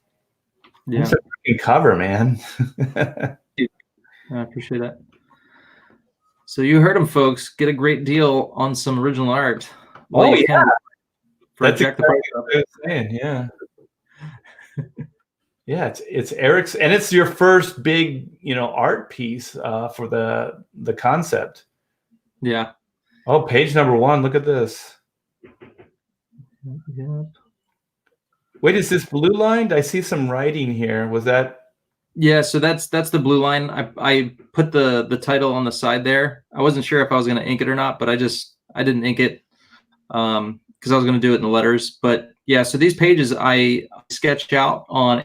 Yeah, it's a freaking cover, man. I appreciate that. So you heard them, folks. Get a great deal on some original art. Well, yeah, that's exactly what I was saying. Yeah. Yeah, it's Eric's, and it's your first big, art piece for the concept. Yeah. Oh, page number 1. Look at this. Yep. Wait, is this blue lined? I see some writing here. Was that? Yeah, so that's the blue line. I put the title on the side there. I wasn't sure if I was going to ink it or not, but I didn't ink it because I was going to do it in the letters. But yeah, so these pages I sketch out on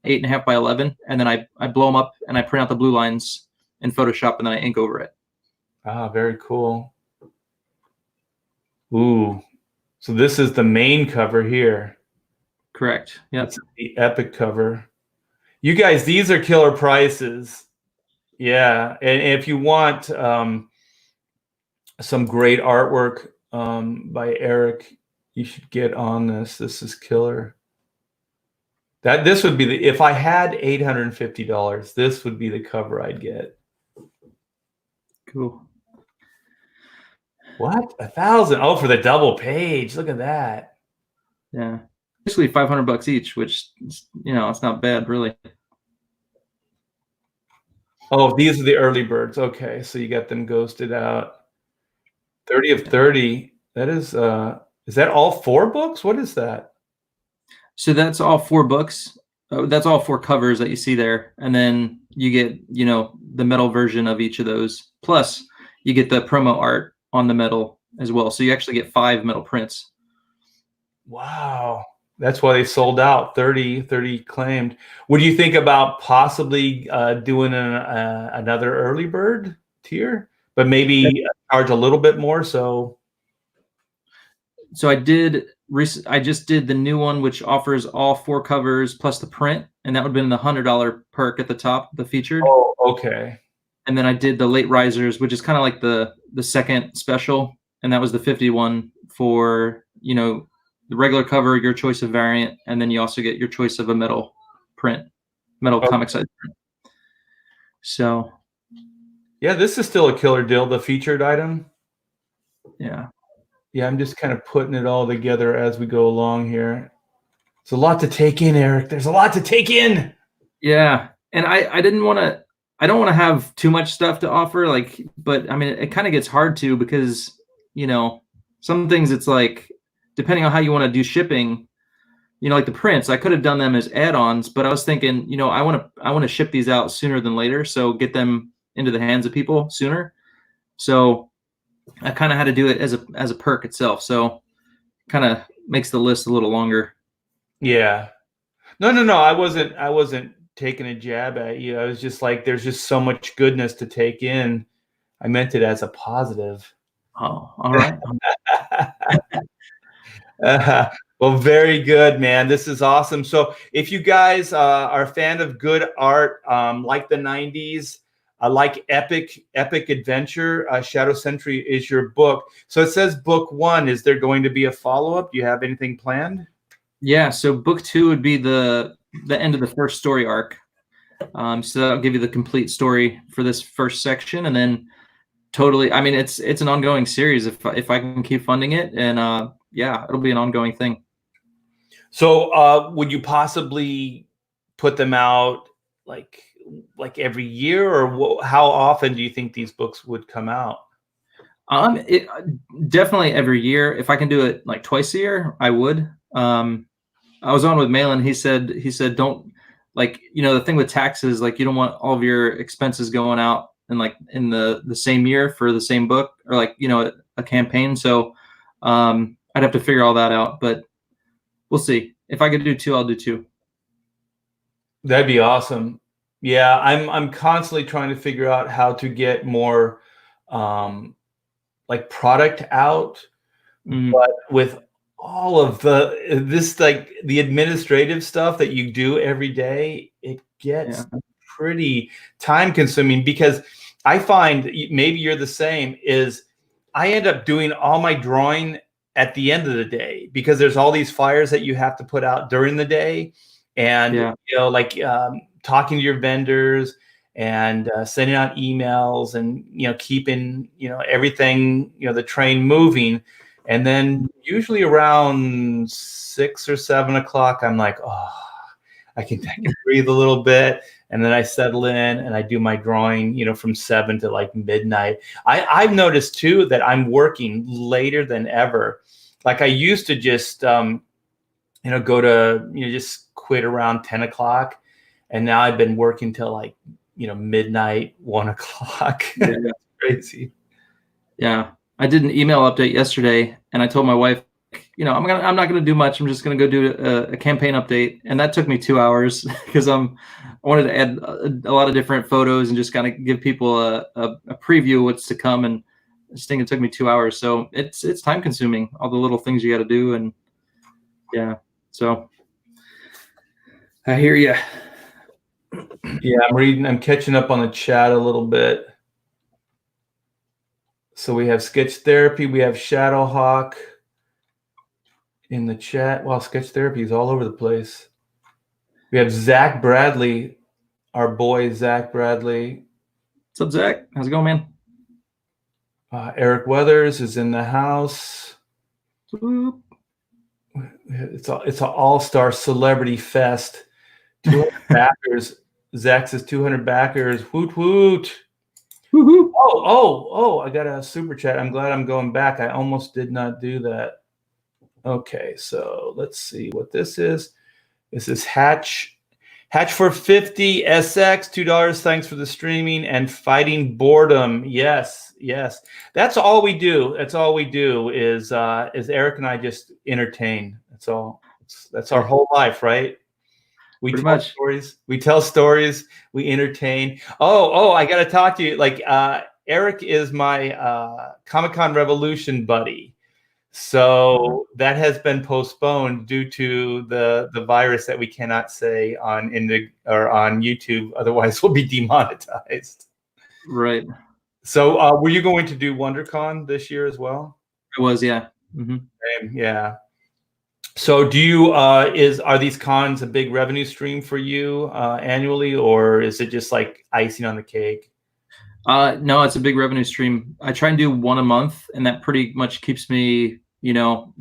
8.5 by 11, and then I blow them up and I print out the blue lines in Photoshop, and then I ink over it. Ah, very cool. Ooh, so this is the main cover here. Correct. Yeah, it's the epic cover. You guys, these are killer prices. Yeah, and if you want some great artwork, by Eric. You should get on this. This is killer. This would be if I had $850, this would be the cover I'd get. Cool. What? 1,000? Oh, for the double page. Look at that. Yeah. Basically $500 each, which, it's not bad, really. Oh, these are the early birds. Okay, so you got them ghosted out. 30 of 30. That is that all 4 books? What is that? So that's all 4 books. That's all 4 covers that you see there. And then you get, the metal version of each of those. Plus, you get the promo art on the metal as well. So you actually get 5 metal prints. Wow. That's why they sold out. 30 claimed. What do you think about possibly doing another early bird tier, but maybe charge a little bit more? So I just did the new one, which offers all 4 covers plus the print, and that would have been the $100 perk at the top, the featured. Oh, okay. And then I did the late risers, which is kind of like the second special, and that was the 51 for the regular cover, your choice of variant, and then you also get your choice of a metal comic size print. So, yeah, this is still a killer deal. The featured item. Yeah. Yeah, I'm just kind of putting it all together as we go along here. It's a lot to take in, Eric. There's a lot to take in. Yeah, and I don't want to have too much stuff to offer, but I mean, it kind of gets hard to, because some things it's like, depending on how you want to do shipping, like the prints, I could have done them as add-ons, but I was thinking, I want to ship these out sooner than later, so get them into the hands of people sooner. So I kind of had to do it as a perk itself. So kind of makes the list a little longer. Yeah. No. I wasn't taking a jab at you. I was just like, there's just so much goodness to take in. I meant it as a positive. Oh, all right. Well, very good, man. This is awesome. So if you guys are a fan of good art, like the 90s, like epic adventure, Shadow Sentry is your book. So it says book 1. Is there going to be a follow-up? Do you have anything planned? Yeah, so book 2 would be the end of the first story arc. So that'll give you the complete story for this first section, and then totally, I mean, it's an ongoing series if I can keep funding it, and yeah, it'll be an ongoing thing. So would you possibly put them out like every year, or how often do you think these books would come out? Definitely every year. If I can do it like twice a year, I would. I was on with Malin. He said don't, the thing with taxes, you don't want all of your expenses going out in the same year for the same book, or a campaign. So I'd have to figure all that out, but we'll see. If I could do 2, I'll do 2. That'd be awesome. Yeah, I'm constantly trying to figure out how to get more product out, but with all of the administrative stuff that you do every day, it gets pretty time consuming, because I find, maybe you're the same, is I end up doing all my drawing at the end of the day, because there's all these flyers that you have to put out during the day, and talking to your vendors and sending out emails, and keeping everything, the train moving. And then usually around 6 or 7 o'clock, I'm like, oh, I can breathe a little bit, and then I settle in and I do my drawing, from 7 to midnight. I've noticed too that I'm working later than ever. I used to just go to just quit around 10 o'clock, and now I've been working till midnight, 1 o'clock. Yeah. That's crazy. Yeah. I did an email update yesterday, and I told my wife, I'm not gonna do much. I'm just gonna go do a campaign update, and that took me 2 hours because I wanted to add a lot of different photos and just kind of give people a preview of what's to come. And this thing, it took me 2 hours, so it's time consuming. All the little things you got to do, and yeah, so I hear you. Yeah, I'm catching up on the chat a little bit. So we have Sketch Therapy. We have Shadowhawk in the chat. Wow, Sketch Therapy is all over the place. We have Zach Bradley, our boy Zach Bradley. What's up, Zach? How's it going, man? Eric Weathers is in the house. Whoop. It's an all-star celebrity fest. 200 backers. Zach says 200 backers. Woot woot. Woo-hoo. Oh! I got a super chat. I'm glad I'm going back. I almost did not do that. Okay, so let's see what this is. This is Hatch for 50 SX, $2. Thanks for the streaming and fighting boredom. Yes. That's all we do. That's all we do is Eric and I just entertain. That's all. That's our whole life, right? We Pretty tell much. stories. We tell stories. We entertain. Oh! I got to talk to you. Like Eric is my Comic-Con Revolution buddy. So that has been postponed due to the virus that we cannot say on YouTube. Otherwise, we'll be demonetized. Right. So were you going to do WonderCon this year as well? It was, yeah. Mm-hmm. Yeah. So do you are these cons a big revenue stream for you annually, or is it just like icing on the cake? No, it's a big revenue stream. I try and do one a month, and that pretty much keeps me,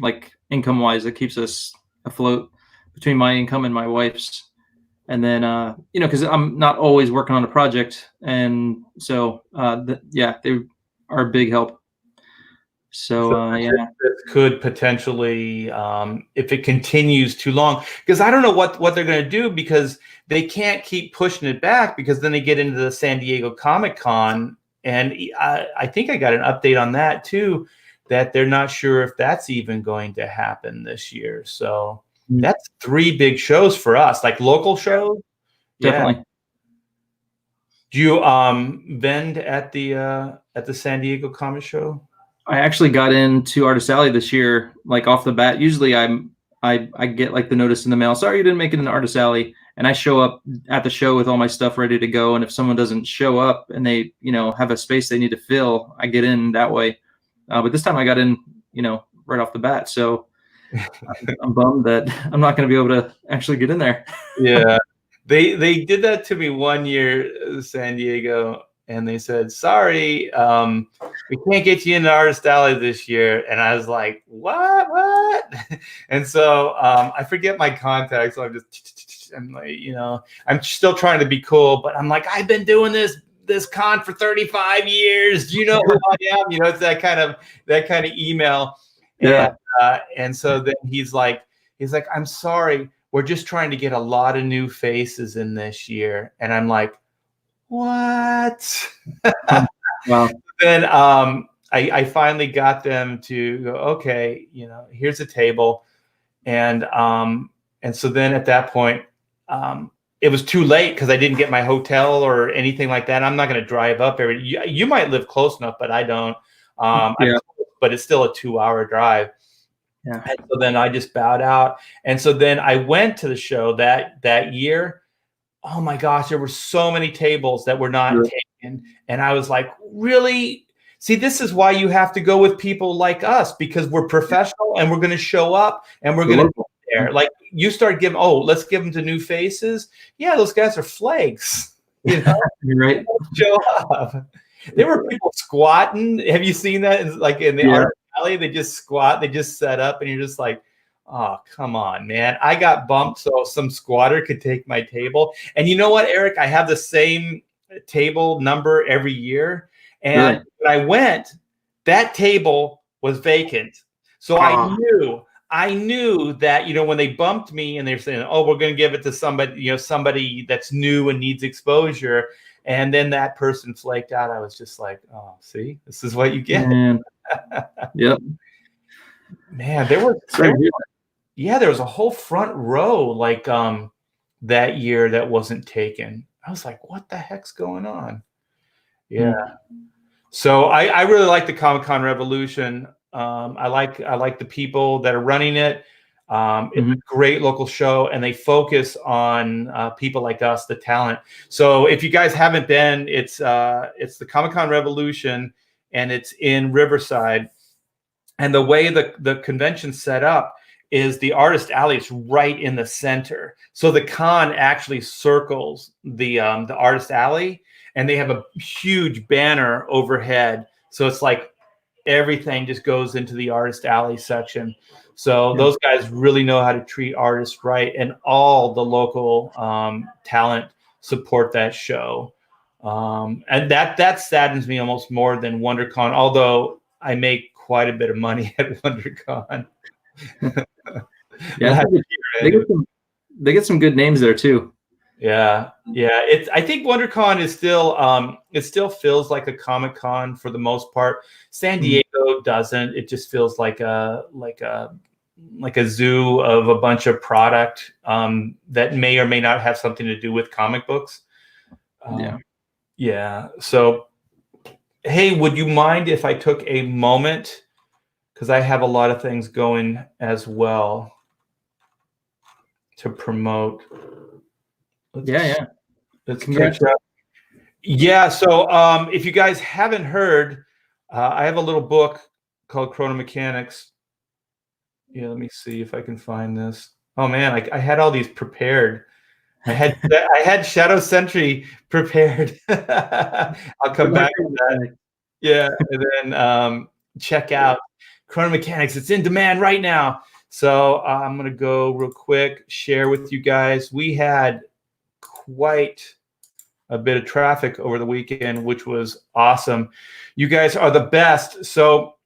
like income wise, it keeps us afloat between my income and my wife's. And then, because I'm not always working on a project. And so, they are a big help. So This could potentially, if it continues too long, because I don't know what they're going to do, because they can't keep pushing it back, because then they get into the San Diego Comic-Con, and I think I got an update on that too, that they're not sure if that's even going to happen this year. So that's 3 big shows for us, like local shows. Definitely. Yeah. Do you vend at the San Diego Comic Show? I actually got into Artist Alley this year, like off the bat. Usually I get like the notice in the mail, sorry you didn't make it in Artist Alley, and I show up at the show with all my stuff ready to go. And if someone doesn't show up and they have a space they need to fill, I get in that way. But this time I got in right off the bat, so I'm bummed that I'm not going to be able to actually get in there. Yeah, they did that to me one year, San Diego, and they said, sorry, we can't get you into Artist Alley this year. And I was like, what? And so I forget my contact, so I'm like, I'm still trying to be cool, but I'm like, I've been doing this con for 35 years. Do you know who I am? It's that kind of email. Yeah. And so then he's like, I'm sorry, we're just trying to get a lot of new faces in this year. And I'm like, what? Wow. Then I finally got them to go, okay, here's a table. And so then at that point, it was too late because I didn't get my hotel or anything like that. I'm not going to drive up you might live close enough, but I don't. But it's still a 2-hour drive. Yeah. And so then I just bowed out. And so then I went to the show that year. Oh my gosh, there were so many tables that were not taken. And I was like, really? See, this is why you have to go with people like us, because we're professional and we're going to show up and we're going to be there. Like you start giving, let's give them to new faces. Yeah, those guys are flakes. You're right. Show up. There were people squatting. Have you seen that? In the Art Alley, they just squat, they just set up, and you're just like, oh, come on, man. I got bumped so some squatter could take my table. And you know what, Eric? I have the same table number every year. And when I went, that table was vacant. So I knew that, when they bumped me and they're saying, oh, we're going to give it to somebody, somebody that's new and needs exposure. And then that person flaked out. I was just like, oh, see, this is what you get. Yep. Man, there was a whole front row like that year that wasn't taken. I was like, what the heck's going on? Yeah. So I really like the Comic-Con Revolution. I like the people that are running it. It's a great local show, and they focus on people like us, the talent. So if you guys haven't been, it's the Comic-Con Revolution, and it's in Riverside. And the way the convention's set up is the artist alley is right in the center. So the con actually circles the artist alley, and they have a huge banner overhead. So it's like everything just goes into the artist alley section. So those guys really know how to treat artists right, and all the local talent support that show. And that saddens me almost more than WonderCon, although I make quite a bit of money at WonderCon. Yeah, they get some good names there too. Yeah. I think WonderCon is still it still feels like a Comic-Con for the most part. San Diego doesn't. It just feels like a zoo of a bunch of product that may or may not have something to do with comic books. Yeah. So, hey, would you mind if I took a moment? Because I have a lot of things going as well to promote. Let's catch up. Yeah. So if you guys haven't heard, I have a little book called Chronomechanics. Yeah, let me see if I can find this. Oh man, I had all these prepared. I had Shadow Sentry prepared. I'll come back to that. Yeah, and then check out Chronomechanics. It's in demand right now. So I'm gonna go real quick, share with you guys. We had quite a bit of traffic over the weekend, which was awesome. You guys are the best. So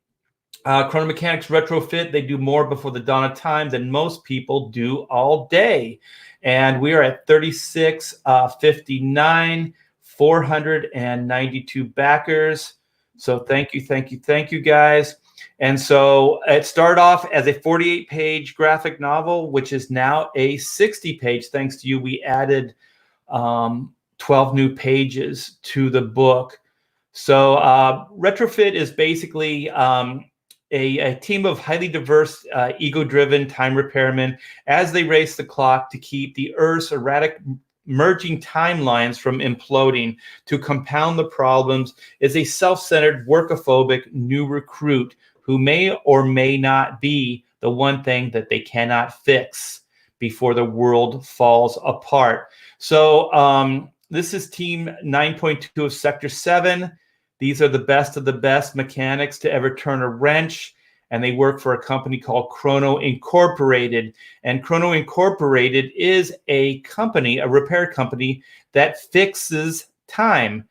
Chronomechanics Retrofit, they do more before the dawn of time than most people do all day. And we are at 3659, 492 backers. So thank you guys. And so it started off as a 48-page graphic novel, which is now a 60-page. Thanks to you, we added 12 new pages to the book. So Retrofit is basically a team of highly diverse, ego-driven time repairmen as they race the clock to keep the Earth's erratic merging timelines from imploding. To compound the problems is a self-centered, workophobic new recruit who may or may not be the one thing that they cannot fix before the world falls apart. So this is Team 9.2 of Sector 7. These are the best of the best mechanics to ever turn a wrench, and they work for a company called Chrono Incorporated. And Chrono Incorporated is a company, a repair company that fixes time.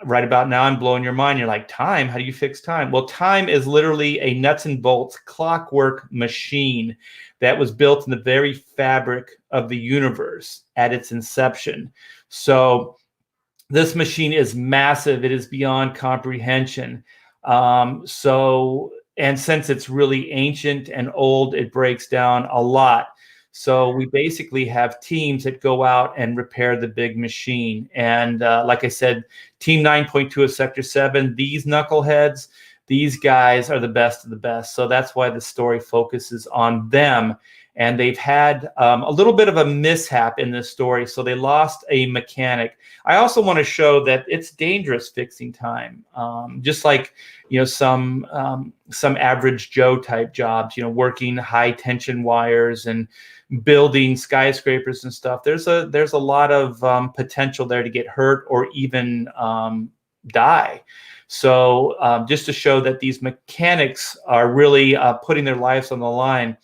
Right about now, I'm blowing your mind. You're like, time? How do you fix time? Well, time is literally a nuts and bolts clockwork machine that was built in the very fabric of the universe at its inception. So this machine is massive. It is beyond comprehension. And since it's really ancient and old, it breaks down a lot. So we basically have teams that go out and repair the big machine. And like I said, Team 9.2 of Sector 7, these knuckleheads, these guys are the best of the best. So that's why the story focuses on them. And they've had a little bit of a mishap in this story. So they lost a mechanic. I also want to show that it's dangerous fixing time. Just like, some average Joe type jobs, working high tension wires and building skyscrapers and stuff. There's a lot of potential there to get hurt or even die. So just to show that these mechanics are really putting their lives on the line,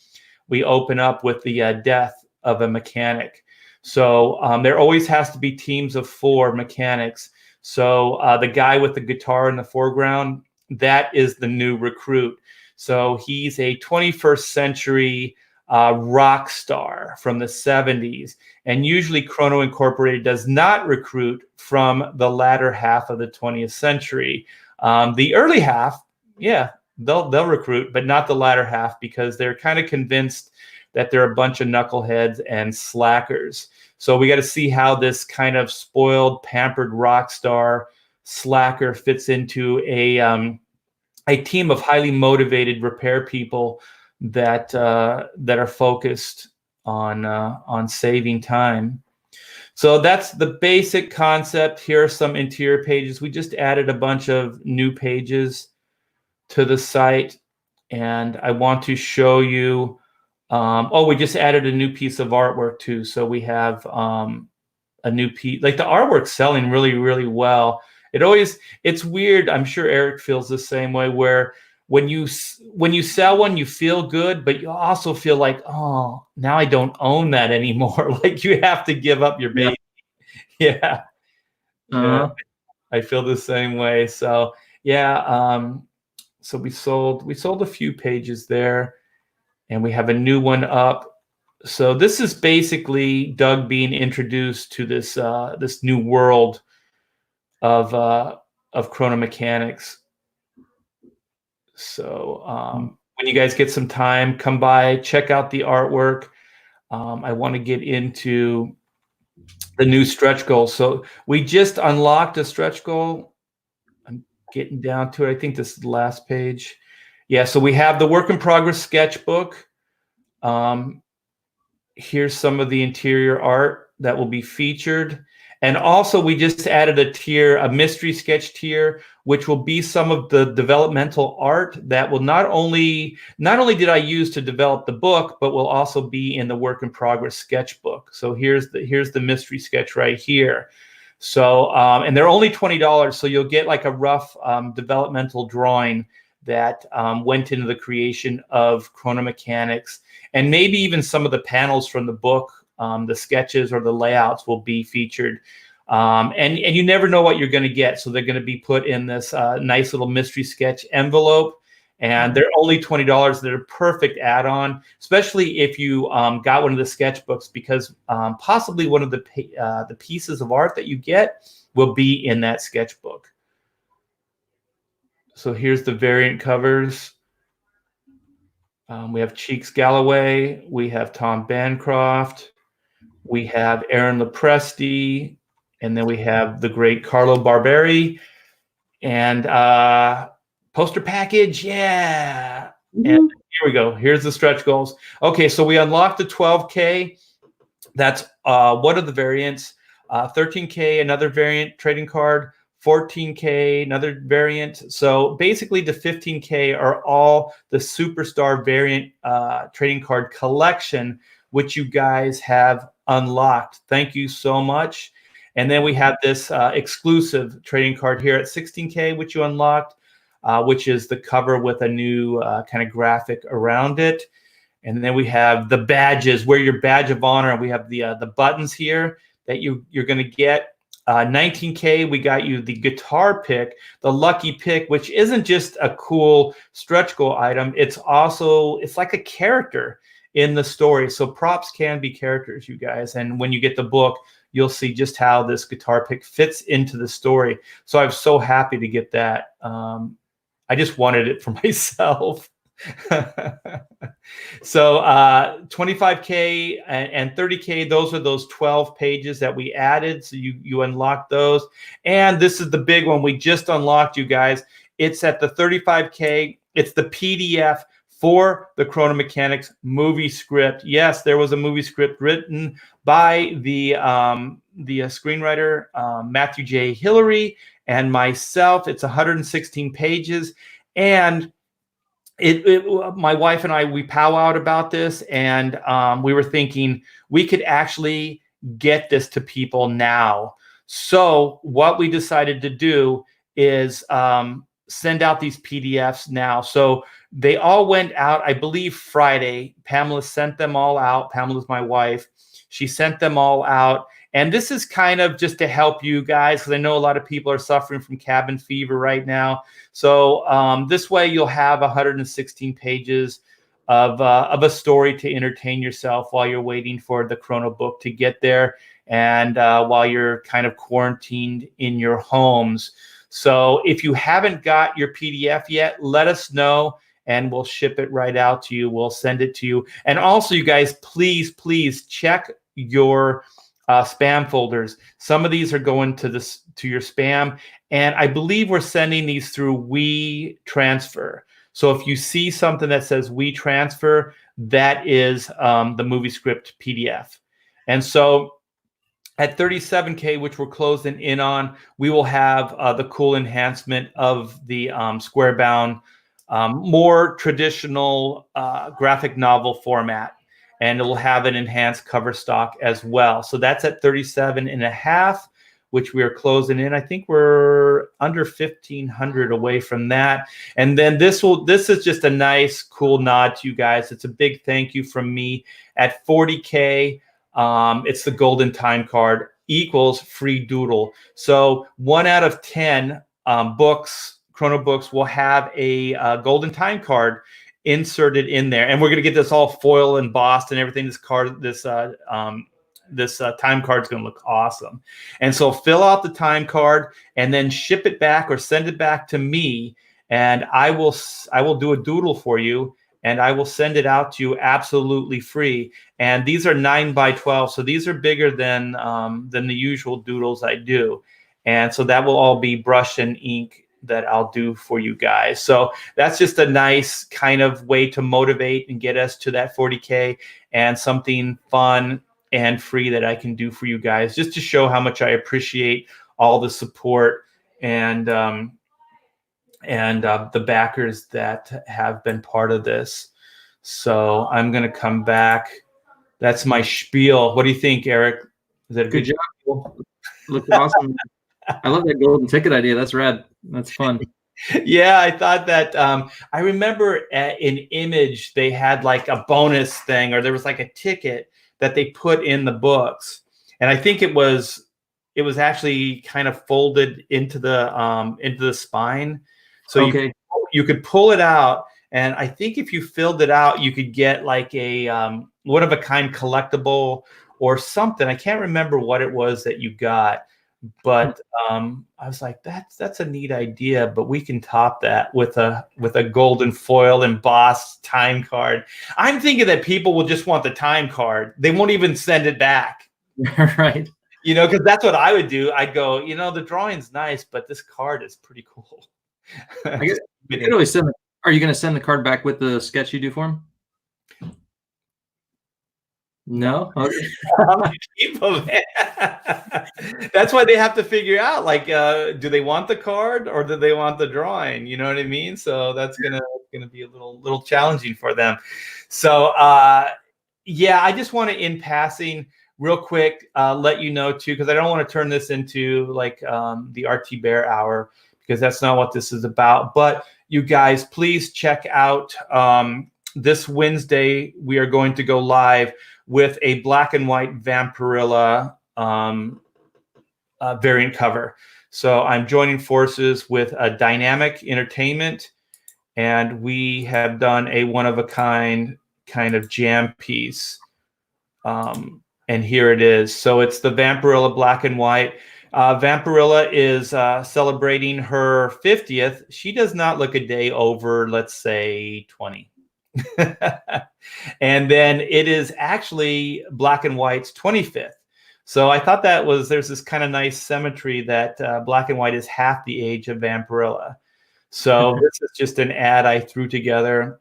we open up with the death of a mechanic. So there always has to be teams of 4 mechanics. So the guy with the guitar in the foreground, that is the new recruit. So he's a 21st century rock star from the 70s. And usually Chrono Incorporated does not recruit from the latter half of the 20th century. The early half, yeah, they'll recruit, but not the latter half, because they're kind of convinced that they're a bunch of knuckleheads and slackers. So we got to see how this kind of spoiled, pampered rock star slacker fits into a team of highly motivated repair people that are focused on saving time. So that's the basic concept. Here are some interior pages. We just added a bunch of new pages to the site, and I want to show you. Oh, we just added a new piece of artwork too. So we have a new piece. Like the artwork's selling really, really well. It's weird. I'm sure Eric feels the same way, where when you sell one, you feel good, but you also feel like, oh, now I don't own that anymore. Like you have to give up your baby. Yeah. Yeah. I feel the same way. So yeah. So we sold a few pages there, and we have a new one up. So this is basically Doug being introduced to this new world of chronomechanics. So when you guys get some time, come by, check out the artwork. I want to get into the new stretch goal. So we just unlocked a stretch goal. I'm getting down to it. I think this is the last page. Yeah, so we have the work in progress sketchbook. Here's some of the interior art that will be featured. And also we just added a tier, a mystery sketch tier, which will be some of the developmental art that will not only did I use to develop the book, but will also be in the work in progress sketchbook. So here's the mystery sketch right here. So, and they're only $20. So you'll get like a rough developmental drawing that went into the creation of chronomechanics, and maybe even some of the panels from the book, the sketches or the layouts will be featured. And you never know what you're going to get. So they're going to be put in this nice little mystery sketch envelope, and they're only $20. They're a perfect add-on, especially if you got one of the sketchbooks, because possibly one of the pieces of art that you get will be in that sketchbook. So here's the variant covers. We have Cheeks Galloway. We have Tom Bancroft. We have Aaron Lopresti. And then we have the great Carlo Barberi. And poster package. Yeah. And here we go. Here's the stretch goals. Okay, so we unlocked the 12K. That's one of the variants. 13K, another variant trading card. 14K, another variant. So basically the 15K are all the superstar variant trading card collection, which you guys have unlocked. Thank you so much. And then we have this exclusive trading card here at 16K, which you unlocked, which is the cover with a new kind of graphic around it. And then we have the badges, wear your badge of honor. And we have the buttons here that you're going to get. 19K, we got you the guitar pick, the lucky pick, which isn't just a cool stretch goal item. It's like a character in the story. So props can be characters, you guys. And when you get the book, you'll see just how this guitar pick fits into the story. So I'm so happy to get that. I just wanted it for myself. So 25K and 30K, those are those 12 pages that we added. So you unlock those. And this is the big one we just unlocked, you guys. It's at the 35K. It's the PDF for the Chronomechanics movie script. Yes, there was a movie script written by the screenwriter Matthew J. Hillary and myself. It's 116 pages. And my wife and I, we powwowed about this, and we were thinking we could actually get this to people now. So what we decided to do is send out these PDFs now. So they all went out, I believe, Friday. Pamela sent them all out. Pamela's my wife. She sent them all out. And this is kind of just to help you guys, because I know a lot of people are suffering from cabin fever right now. So this way you'll have 116 pages of a story to entertain yourself while you're waiting for the Chrono book to get there, and while you're kind of quarantined in your homes. So if you haven't got your PDF yet, let us know, and we'll ship it right out to you. We'll send it to you. And also, you guys, please check your spam folders. Some of these are going to your spam, and I believe we're sending these through WeTransfer. So if you see something that says WeTransfer, that is the movie script PDF. And so At 37K, which we're closing in on, we will have the cool enhancement of the square bound, more traditional graphic novel format, and it will have an enhanced cover stock as well. So that's at 37.5, which we are closing in. I think we're under 1,500 away from that. And then this is just a nice, cool nod to you guys. It's a big thank you from me. At 40K, it's the golden time card equals free doodle. So 1 out of 10 books, chrono books, will have a golden time card inserted in there, and we're going to get this all foil embossed and everything. This time card is going to look awesome. And so fill out the time card and then ship it back or send it back to me, and I will do a doodle for you, and I will send it out to you absolutely free. And these are 9x12, so these are bigger than the usual doodles I do. And so that will all be brush and ink that I'll do for you guys. So that's just a nice kind of way to motivate and get us to that 40K, and something fun and free that I can do for you guys, just to show how much I appreciate all the support and the backers that have been part of this. So I'm going to come back. That's my spiel. What do you think, Eric? Is that a good job? Looks awesome. I love that golden ticket idea. That's rad. That's fun. Yeah, I thought that. I remember in Image they had like a bonus thing, or there was like a ticket that they put in the books, and I think it was actually kind of folded into the spine, so okay. you could pull it out, and I think if you filled it out, you could get like a one of a kind collectible or something. I can't remember what it was that you got. But I was like, that's a neat idea, but we can top that with a golden foil embossed time card. I'm thinking that people will just want the time card. They won't even send it back. Right. You know, because that's what I would do. I'd go, you know, the drawing's nice, but this card is pretty cool. I guess you could always send. Are you going to send the card back with the sketch you do for him? No. Okay. Keep them. That's why they have to figure out, like, do they want the card or do they want the drawing? You know what I mean? So that's gonna be a little challenging for them. So yeah, I just want to, in passing, real quick, let you know too, because I don't want to turn this into like the RT Bear Hour, because that's not what this is about. But you guys, please check out this Wednesday. We are going to go live with a black and white Vampirilla variant cover. So I'm joining forces with a Dynamic Entertainment, and we have done a one-of-a-kind kind of jam piece. And here it is. So it's the Vampirilla black and white. Vampirilla is celebrating her 50th. She does not look a day over, let's say, 20. And then it is actually black and white's 25th. So I thought there's this kind of nice symmetry that black and white is half the age of Vampirilla. So this is just an ad I threw together.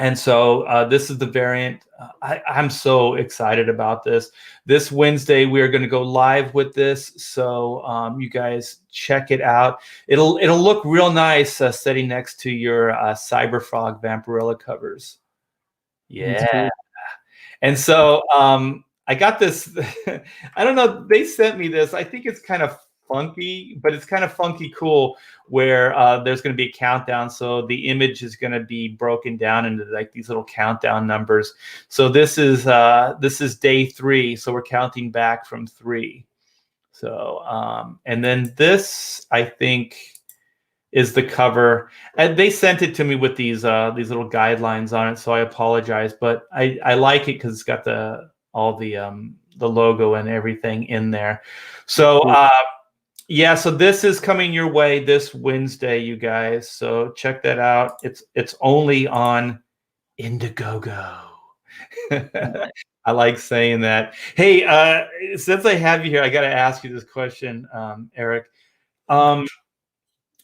And so this is the variant. I'm so excited about this. This Wednesday, we are going to go live with this. So you guys check it out. It'll look real nice sitting next to your Cyberfrog Vampirilla covers. Yeah. Cool. And so I got this. I don't know. They sent me this. I think it's kind of funky, but it's kind of funky cool, where there's going to be a countdown. So the image is going to be broken down into like these little countdown numbers. So this is day 3. So we're counting back from 3. So and then this, I think, is the cover. And they sent it to me with these little guidelines on it. So I apologize, but I like it because it's got all the logo and everything in there. So yeah, so this is coming your way this Wednesday, you guys. So check that out. It's only on Indiegogo. I like saying that. Hey, since I have you here, I got to ask you this question, Eric.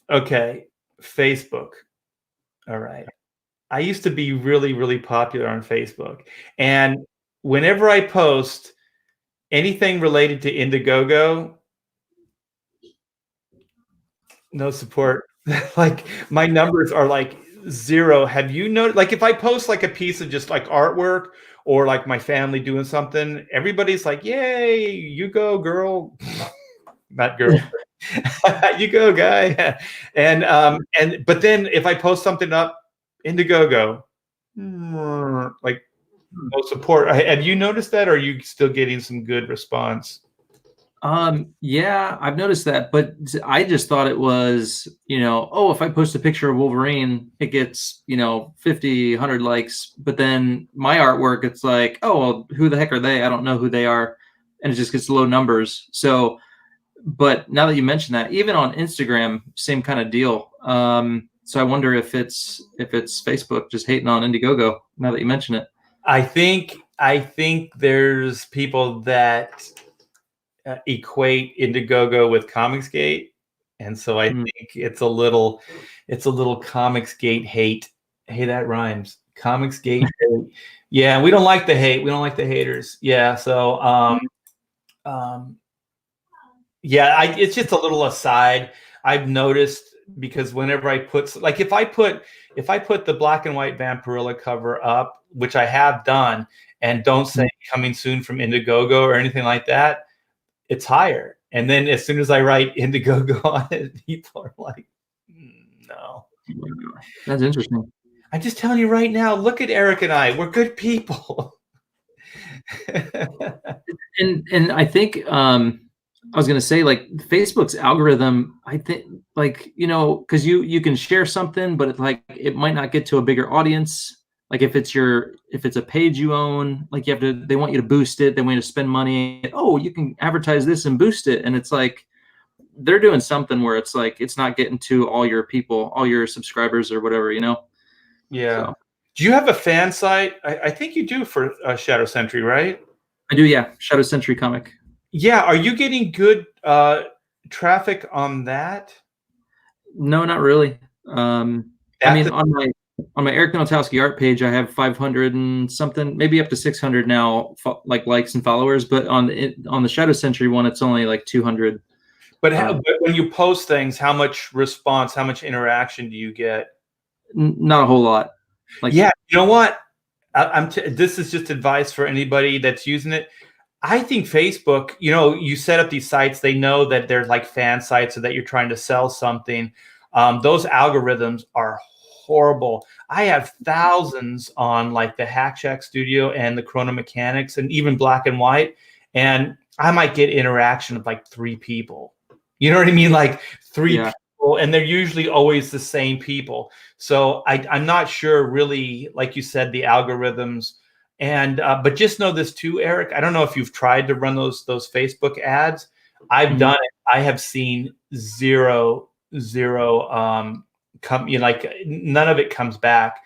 Okay, Facebook. All right. I used to be really, really popular on Facebook. And whenever I post, anything related to Indiegogo, no support. Like my numbers are like zero. Have you noticed? Like if I post like a piece of just like artwork or like my family doing something, everybody's like, "Yay, you go, girl!" Not girl, you go, guy. And but then if I post something up, Indiegogo, like no support. Have you noticed that, or are you still getting some good response? Yeah, I've noticed that, but I just thought it was, oh, if I post a picture of Wolverine, it gets, 50, 100 likes. But then my artwork, it's like, oh, well, who the heck are they? I don't know who they are. And it just gets low numbers. So, but now that you mention that, even on Instagram, same kind of deal. So I wonder if it's Facebook just hating on Indiegogo now that you mention it. I think there's people that equate Indiegogo with Comicsgate, and so I think it's a little Comicsgate hate. Hey, that rhymes. Comicsgate hate. Yeah, we don't like the hate. We don't like the haters. Yeah, so yeah, it's just a little aside. I've noticed because whenever I put like if I put the black and white Vampirilla cover up, which I have done, and don't say coming soon from Indiegogo or anything like that, it's higher. And then as soon as I write Indiegogo on it, people are like, no. That's interesting. I'm just telling you right now, look at Eric and I. We're good people. And I think I was going to say, like, Facebook's algorithm, I think, like, because you can share something, but it might not get to a bigger audience. Like if it's a page you own, like they want you to boost it. They want you to spend money. Oh, you can advertise this and boost it. And it's like, they're doing something where it's like, it's not getting to all your people, all your subscribers or whatever, Yeah. So. Do you have a fan site? I think you do for Shadow Sentry, right? I do. Yeah. Shadow Sentry comic. Yeah. Are you getting good traffic on that? No, not really. I mean, on my Eric Ninaltowski art page, I have 500 and something, maybe up to 600 now, like likes and followers. But on the Shadow Sentry one, it's only like 200. But when you post things, how much response, how much interaction do you get? Not a whole lot. Like, yeah, you know what? This is just advice for anybody that's using it. I think Facebook, you set up these sites, they know that they're like fan sites or that you're trying to sell something. Those algorithms are horrible. I have thousands on like the Hack Shack Studio and the Chrono Mechanics and even Black and White. And I might get interaction of like 3 people. You know what I mean? Like 3 people, and they're usually always the same people. So I'm not sure really, like you said, the algorithms. And but just know this too, Eric. I don't know if you've tried to run those Facebook ads. I've done it. I have seen zero come, like none of it comes back.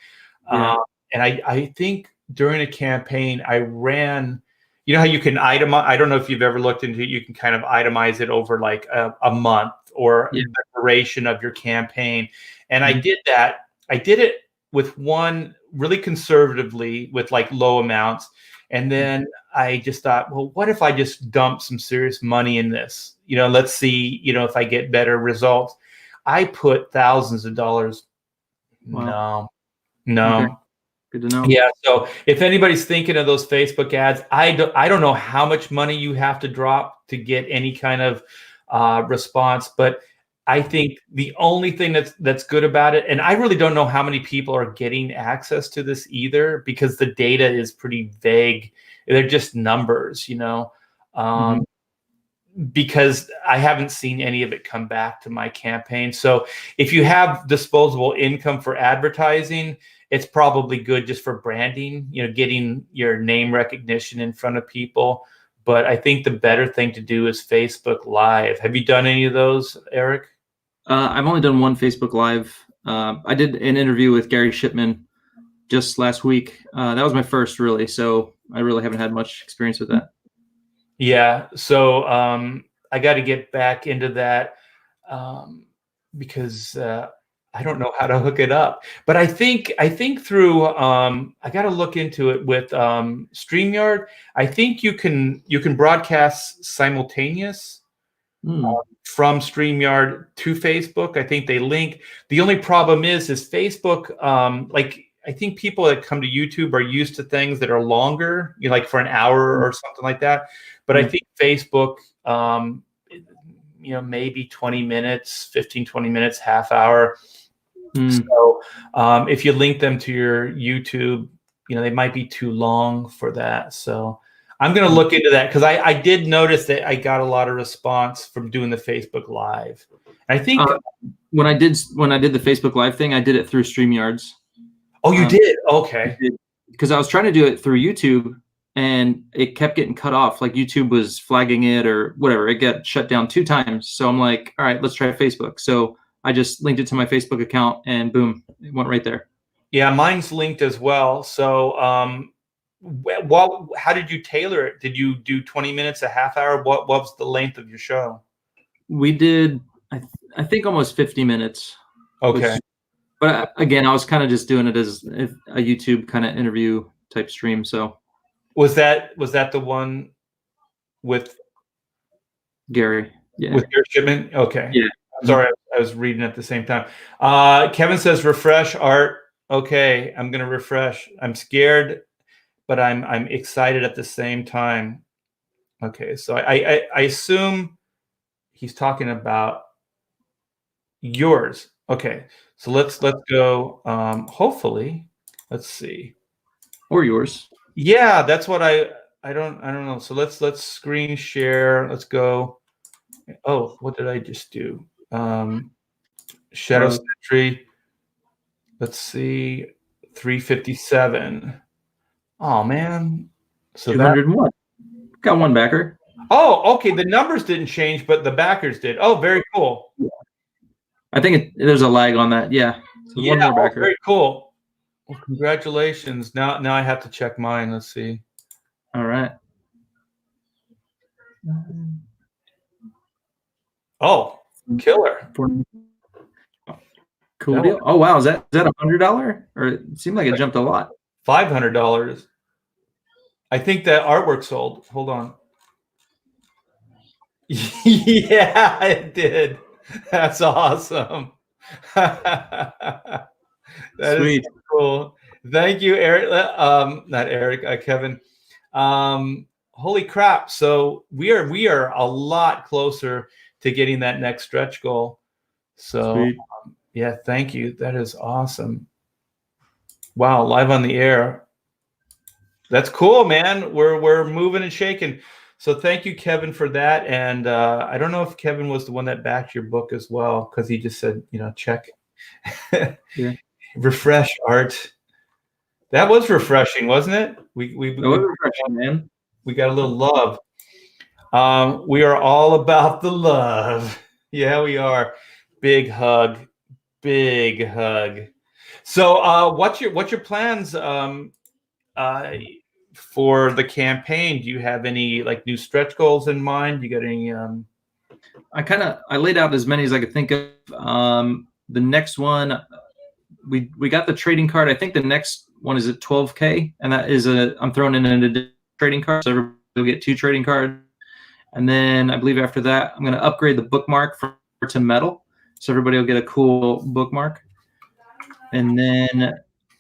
And I think during a campaign I ran, you know how you can itemize, I don't know if you've ever looked into it, you can kind of itemize it over like a month or the duration of your campaign. And I did that. I did it with one really conservatively with like low amounts. And then I just thought, well, what if I just dump some serious money in this? Let's see, if I get better results. I put thousands of dollars. Wow. No. Okay. Good to know. Yeah. So if anybody's thinking of those Facebook ads, I don't know how much money you have to drop to get any kind of response, but I think the only thing that's good about it, and I really don't know how many people are getting access to this either, because the data is pretty vague. They're just numbers, because I haven't seen any of it come back to my campaign. So if you have disposable income for advertising, it's probably good just for branding, getting your name recognition in front of people. But I think the better thing to do is Facebook Live. Have you done any of those, Eric? I've only done one Facebook Live. I did an interview with Gary Shipman just last week. That was my first, really. So I really haven't had much experience with that. Yeah. So I got to get back into that because I don't know how to hook it up, but I think through I got to look into it with StreamYard. I think you can broadcast simultaneous from StreamYard to Facebook. I think they link. The only problem is Facebook. Like I think people that come to YouTube are used to things that are longer, like for an hour or something like that. But I think Facebook, maybe 20 minutes, 15, 20 minutes, half hour. So if you link them to your YouTube, they might be too long for that. So I'm going to look into that because I did notice that I got a lot of response from doing the Facebook Live. And I think when I did the Facebook Live thing, I did it through StreamYards. Oh, you did? Okay. Because I was trying to do it through YouTube and it kept getting cut off. Like YouTube was flagging it or whatever. It got shut down 2 times. So I'm like, all right, let's try Facebook. So I just linked it to my Facebook account and boom, it went right there. Yeah, mine's linked as well. So how did you tailor it? Did you do 20 minutes, a half hour? What was the length of your show? We did, I think almost 50 minutes. Okay. But again, I was kind of just doing it as a YouTube kind of interview type stream. So was that the one with Gary? Yeah. With your shipment? Okay. Yeah. Sorry, I was reading at the same time. Kevin says refresh art. Okay, I'm gonna refresh. I'm scared, but I'm excited at the same time. Okay, so I assume he's talking about yours. Okay, so let's go. Hopefully, let's see. Or yours. Yeah, that's what I don't know. So let's screen share. Let's go. Oh, what did I just do? Shadow Sentry. Let's see, 357. Oh man, so 201. Got one backer. Oh, okay. The numbers didn't change, but the backers did. Oh, very cool. I think there's a lag on that. Yeah. So yeah. One more backer. Very cool. Well, congratulations. Now I have to check mine. Let's see. All right. Oh, killer. Cool deal. Oh wow, is that $100? Or it seemed like it jumped a lot. $500. I think that artwork sold. Hold on. Yeah, it did. That's awesome. That Sweet. Is so cool. Thank you, Eric. Not Eric, Kevin. Holy crap! So we are a lot closer to getting that next stretch goal. So. Yeah, thank you. That is awesome. Wow, live on the air. That's cool, man. We're moving and shaking. So thank you, Kevin, for that. And I don't know if Kevin was the one that backed your book as well, because he just said, check. Yeah. Refresh art. That was refreshing, wasn't it? We was refreshing, man. We got a little love. We are all about the love. Yeah, we are. Big hug. Big hug. So what's your plans for the campaign? Do you have any new stretch goals in mind? You got any I laid out as many as I could think of. The next one, we got the trading card. I think the next one is at 12K, and that is I'm throwing in a trading card, so everybody will get 2 trading cards. And then I believe after that I'm going to upgrade the bookmark to metal. So everybody will get a cool bookmark. And then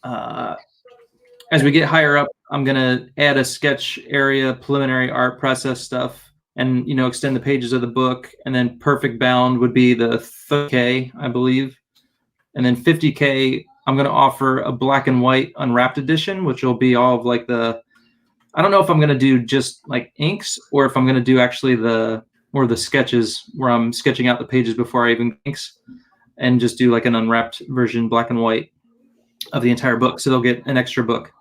as we get higher up, I'm going to add a sketch area, preliminary art process stuff, and, extend the pages of the book. And then perfect bound would be the 30K, I believe. And then 50K, I'm going to offer a black and white unwrapped edition, which will be all of I don't know if I'm going to do just inks or if I'm going to do actually the sketches where I'm sketching out the pages before I even inks, and just do an unwrapped version, black and white, of the entire book. So they'll get an extra book.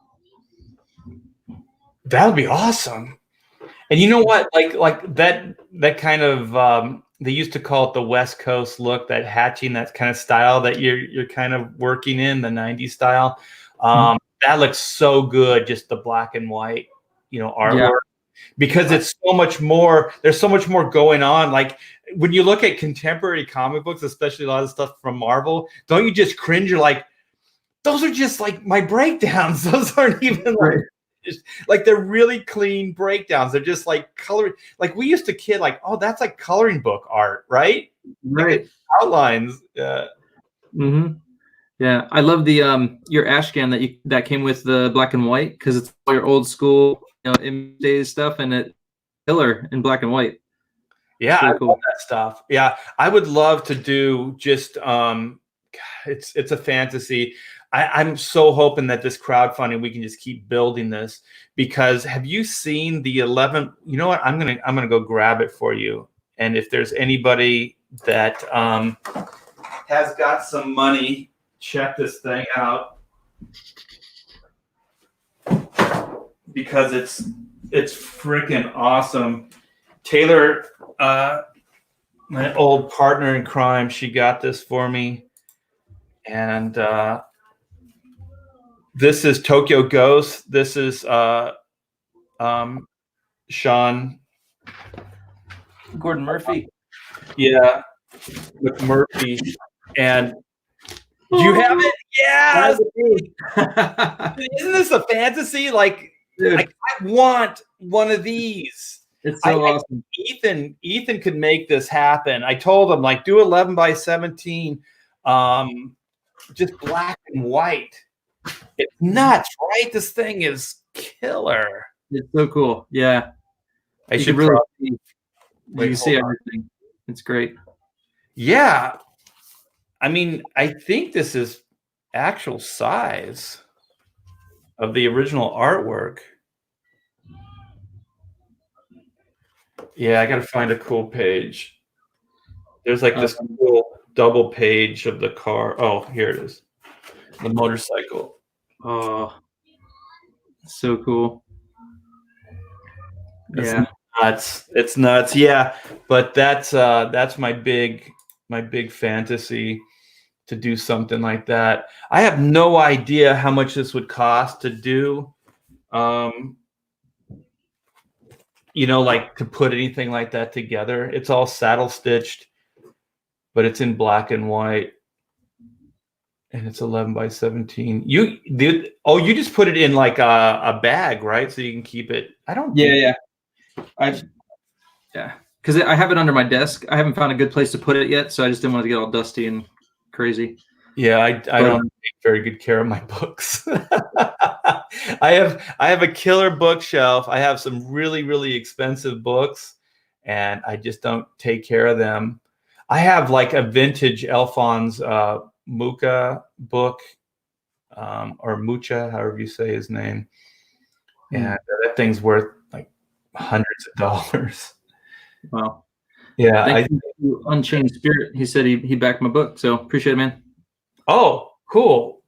That would be awesome. And you know what? Like that kind of they used to call it the West Coast look, that hatching, that kind of style that you're kind of working in, the 90s style. That looks so good, just the black and white, artwork. because it's so much more. There's so much more going on. Like when you look at contemporary comic books, especially a lot of stuff from Marvel, don't you just cringe? You're like, those are just like my breakdowns. Those aren't even like they're really clean breakdowns. They're just like coloring. Like we used to kid like, oh, that's like coloring book art, right? Right. Like outlines. Mm-hmm. Yeah, I love the your ashcan that came with the black and white, because it's all your old school, image days stuff, and it killer in black and white. Yeah, really I cool. love that stuff. Yeah, I would love to do just it's a fantasy. I'm so hoping that this crowdfunding, we can just keep building this, because have you seen the 11? You know what? I'm gonna go grab it for you. And if there's anybody that has got some money, check this thing out, because it's freaking awesome. Taylor, my old partner in crime, she got this for me, and this is Tokyo Ghost. This is Sean Gordon Murphy. Yeah, with Murphy. And do you have it? Yes. Isn't this a fantasy? Like, I want one of these. It's so awesome. Ethan could make this happen. I told him, like, do 11 by 17, just black and white. It's nuts, right? This thing is killer. It's so cool. Yeah. You should really you can see everything. It's great. Yeah. I mean, I think this is actual size of the original artwork. Yeah, I got to find a cool page. There's like this cool double page of the car. Oh, here it is. The motorcycle. Oh, so cool. Yeah. It's nuts. Yeah, but that's my big fantasy, to do something like that. I have no idea how much this would cost to do. Like to put anything like that together. It's all saddle stitched, but it's in black and white, and it's 11 by 17. You just put it in like a bag, right? So you can keep it. Yeah. Because I have it under my desk. I haven't found a good place to put it yet, so I just didn't want to get all dusty and crazy. Yeah, I don't take very good care of my books. I have a killer bookshelf. I have some really, really expensive books, and I just don't take care of them. I have like a vintage Alphonse Mucha book, or Mucha, however you say his name, and that thing's worth like hundreds of dollars. Wow. Yeah. Thank you, Unchained Spirit. He said he backed my book, so appreciate it, man. Oh, cool.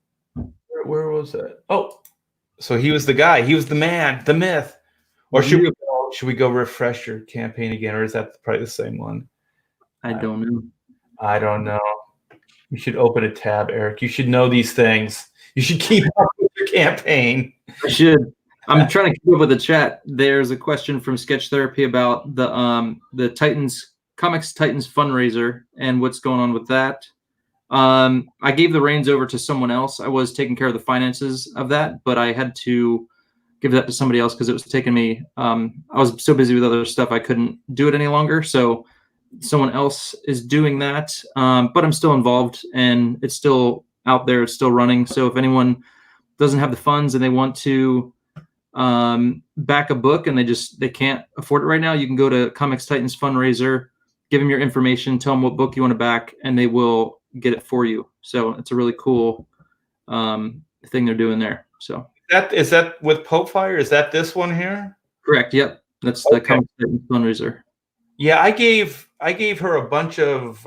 Where was that? Oh, so he was the guy. He was the man, the myth. Or should we go refresh your campaign again, or is that probably the same one? I don't know. I don't know. You should open a tab, Eric. You should know these things. You should keep up with your campaign. I should. I'm trying to keep up with the chat. There's a question from Sketch Therapy about the Comics Titans fundraiser and what's going on with that. I gave the reins over to someone else. I was taking care of the finances of that, but I had to give that to somebody else because it was taking me. I was so busy with other stuff I couldn't do it any longer. So someone else is doing that, but I'm still involved, and it's still out there. It's still running. So if anyone doesn't have the funds and they want to back a book and they can't afford it right now, you can go to Comics Titans fundraiser, give them your information, tell them what book you want to back, and they will get it for you. So it's a really cool thing they're doing there. So is that with Pope Fire? Is that this one here? Correct. Yep. That's the Comics Titans fundraiser. Yeah, I gave her a bunch of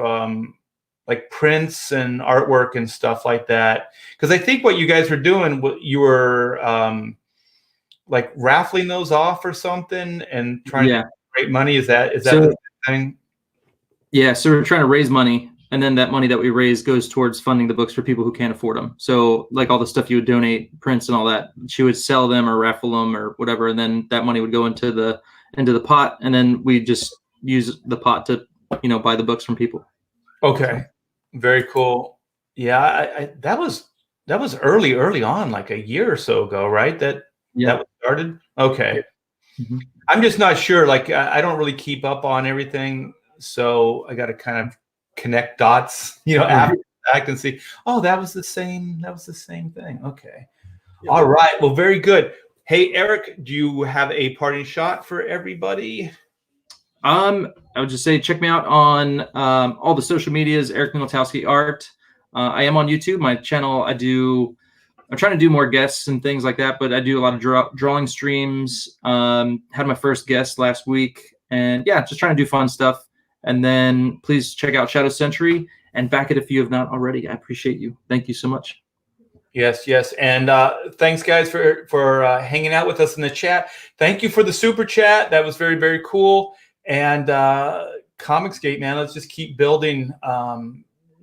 like prints and artwork and stuff like that, because I think what you guys were doing, you were like raffling those off or something and trying to create money. Is that the thing? Yeah, so we're trying to raise money, and then that money that we raise goes towards funding the books for people who can't afford them. So like all the stuff you would donate, prints and all that, she would sell them or raffle them or whatever, and then that money would go into the into the pot, and then we just use the pot to, buy the books from people. Okay. Very cool. Yeah, that was early on, like a year or so ago, right? That was started. Okay. Mm-hmm. I'm just not sure. Like I don't really keep up on everything, so I got to kind of connect dots, after the fact and see. Oh, that was the same thing. Okay. All right. Well, very good. Hey, Eric, do you have a parting shot for everybody? I would just say check me out on all the social medias, Eric Ninaltowski Art. I am on YouTube. My channel, I'm trying to do more guests and things like that, but I do a lot of drawing streams. Had my first guest last week, and yeah, just trying to do fun stuff. And then please check out Shadow Century and back it if you have not already. I appreciate you. Thank you so much. Yes, and thanks, guys, for hanging out with us in the chat. Thank you for the super chat. That was very, very cool. And Comicsgate, man, let's just keep building.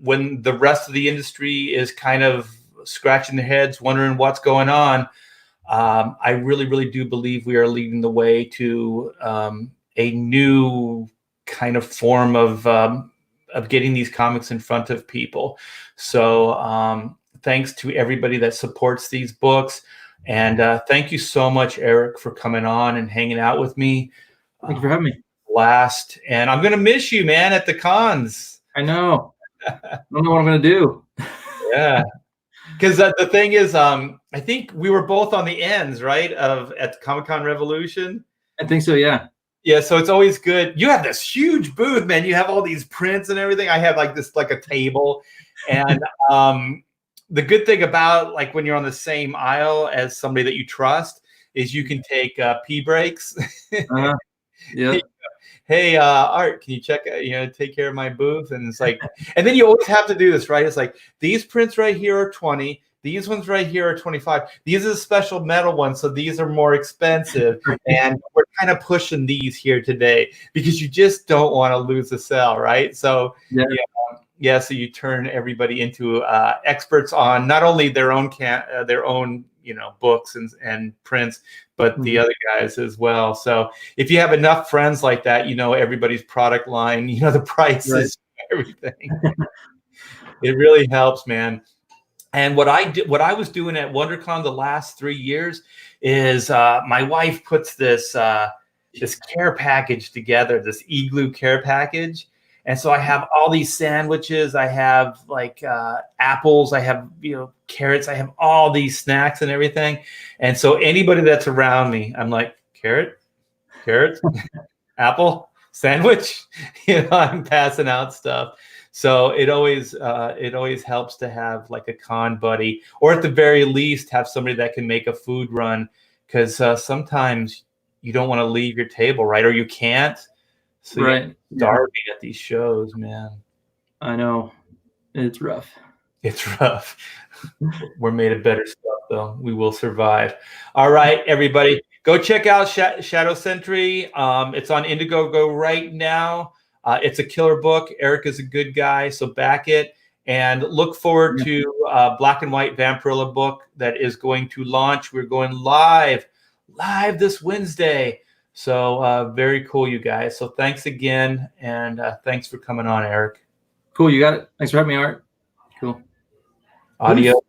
When the rest of the industry is kind of scratching their heads, wondering what's going on, I really, really do believe we are leading the way to a new kind of form of getting these comics in front of people. So thanks to everybody that supports these books. And thank you so much, Eric, for coming on and hanging out with me. Thank you for having me. Blast. And I'm going to miss you, man, at the cons. I know. I don't know what I'm going to do. Yeah. Because the thing is, I think we were both on the ends, right, at Comic-Con Revolution. I think so, yeah. Yeah, so it's always good. You have this huge booth, man. You have all these prints and everything. I have like a table. And the good thing about like when you're on the same aisle as somebody that you trust is you can take pee breaks. Yeah. Hey, Art, can you check, take care of my booth? And it's like, and then you always have to do this, right? It's like, these prints right here are 20. These ones right here are 25. These are the special metal ones, so these are more expensive. And we're kind of pushing these here today because you just don't want to lose a sale, right? So, so you turn everybody into experts on not only their own books and prints, but the other guys as well. So if you have enough friends like that, everybody's product line, the prices, everything. It really helps, man. And what I was doing at WonderCon the last 3 years is my wife puts this care package together, this igloo care package. And so I have all these sandwiches. I have like apples. I have carrots. I have all these snacks and everything. And so anybody that's around me, I'm like, carrot, apple, sandwich. I'm passing out stuff. So it always helps to have like a con buddy, or at the very least have somebody that can make a food run, because sometimes you don't want to leave your table, right? Or you can't. So you're starving at these shows, man. I know. It's rough. It's rough. We're made of better stuff, though. We will survive. All right, everybody. Go check out Shadow Century. It's on Indiegogo right now. It's a killer book. Eric is a good guy, so back it. And look forward to Black and White Vampirilla book that is going to launch. We're going live this Wednesday. So very cool, you guys. So thanks again, and thanks for coming on, Eric. Cool, you got it. Thanks for having me, Art. Cool. Adios.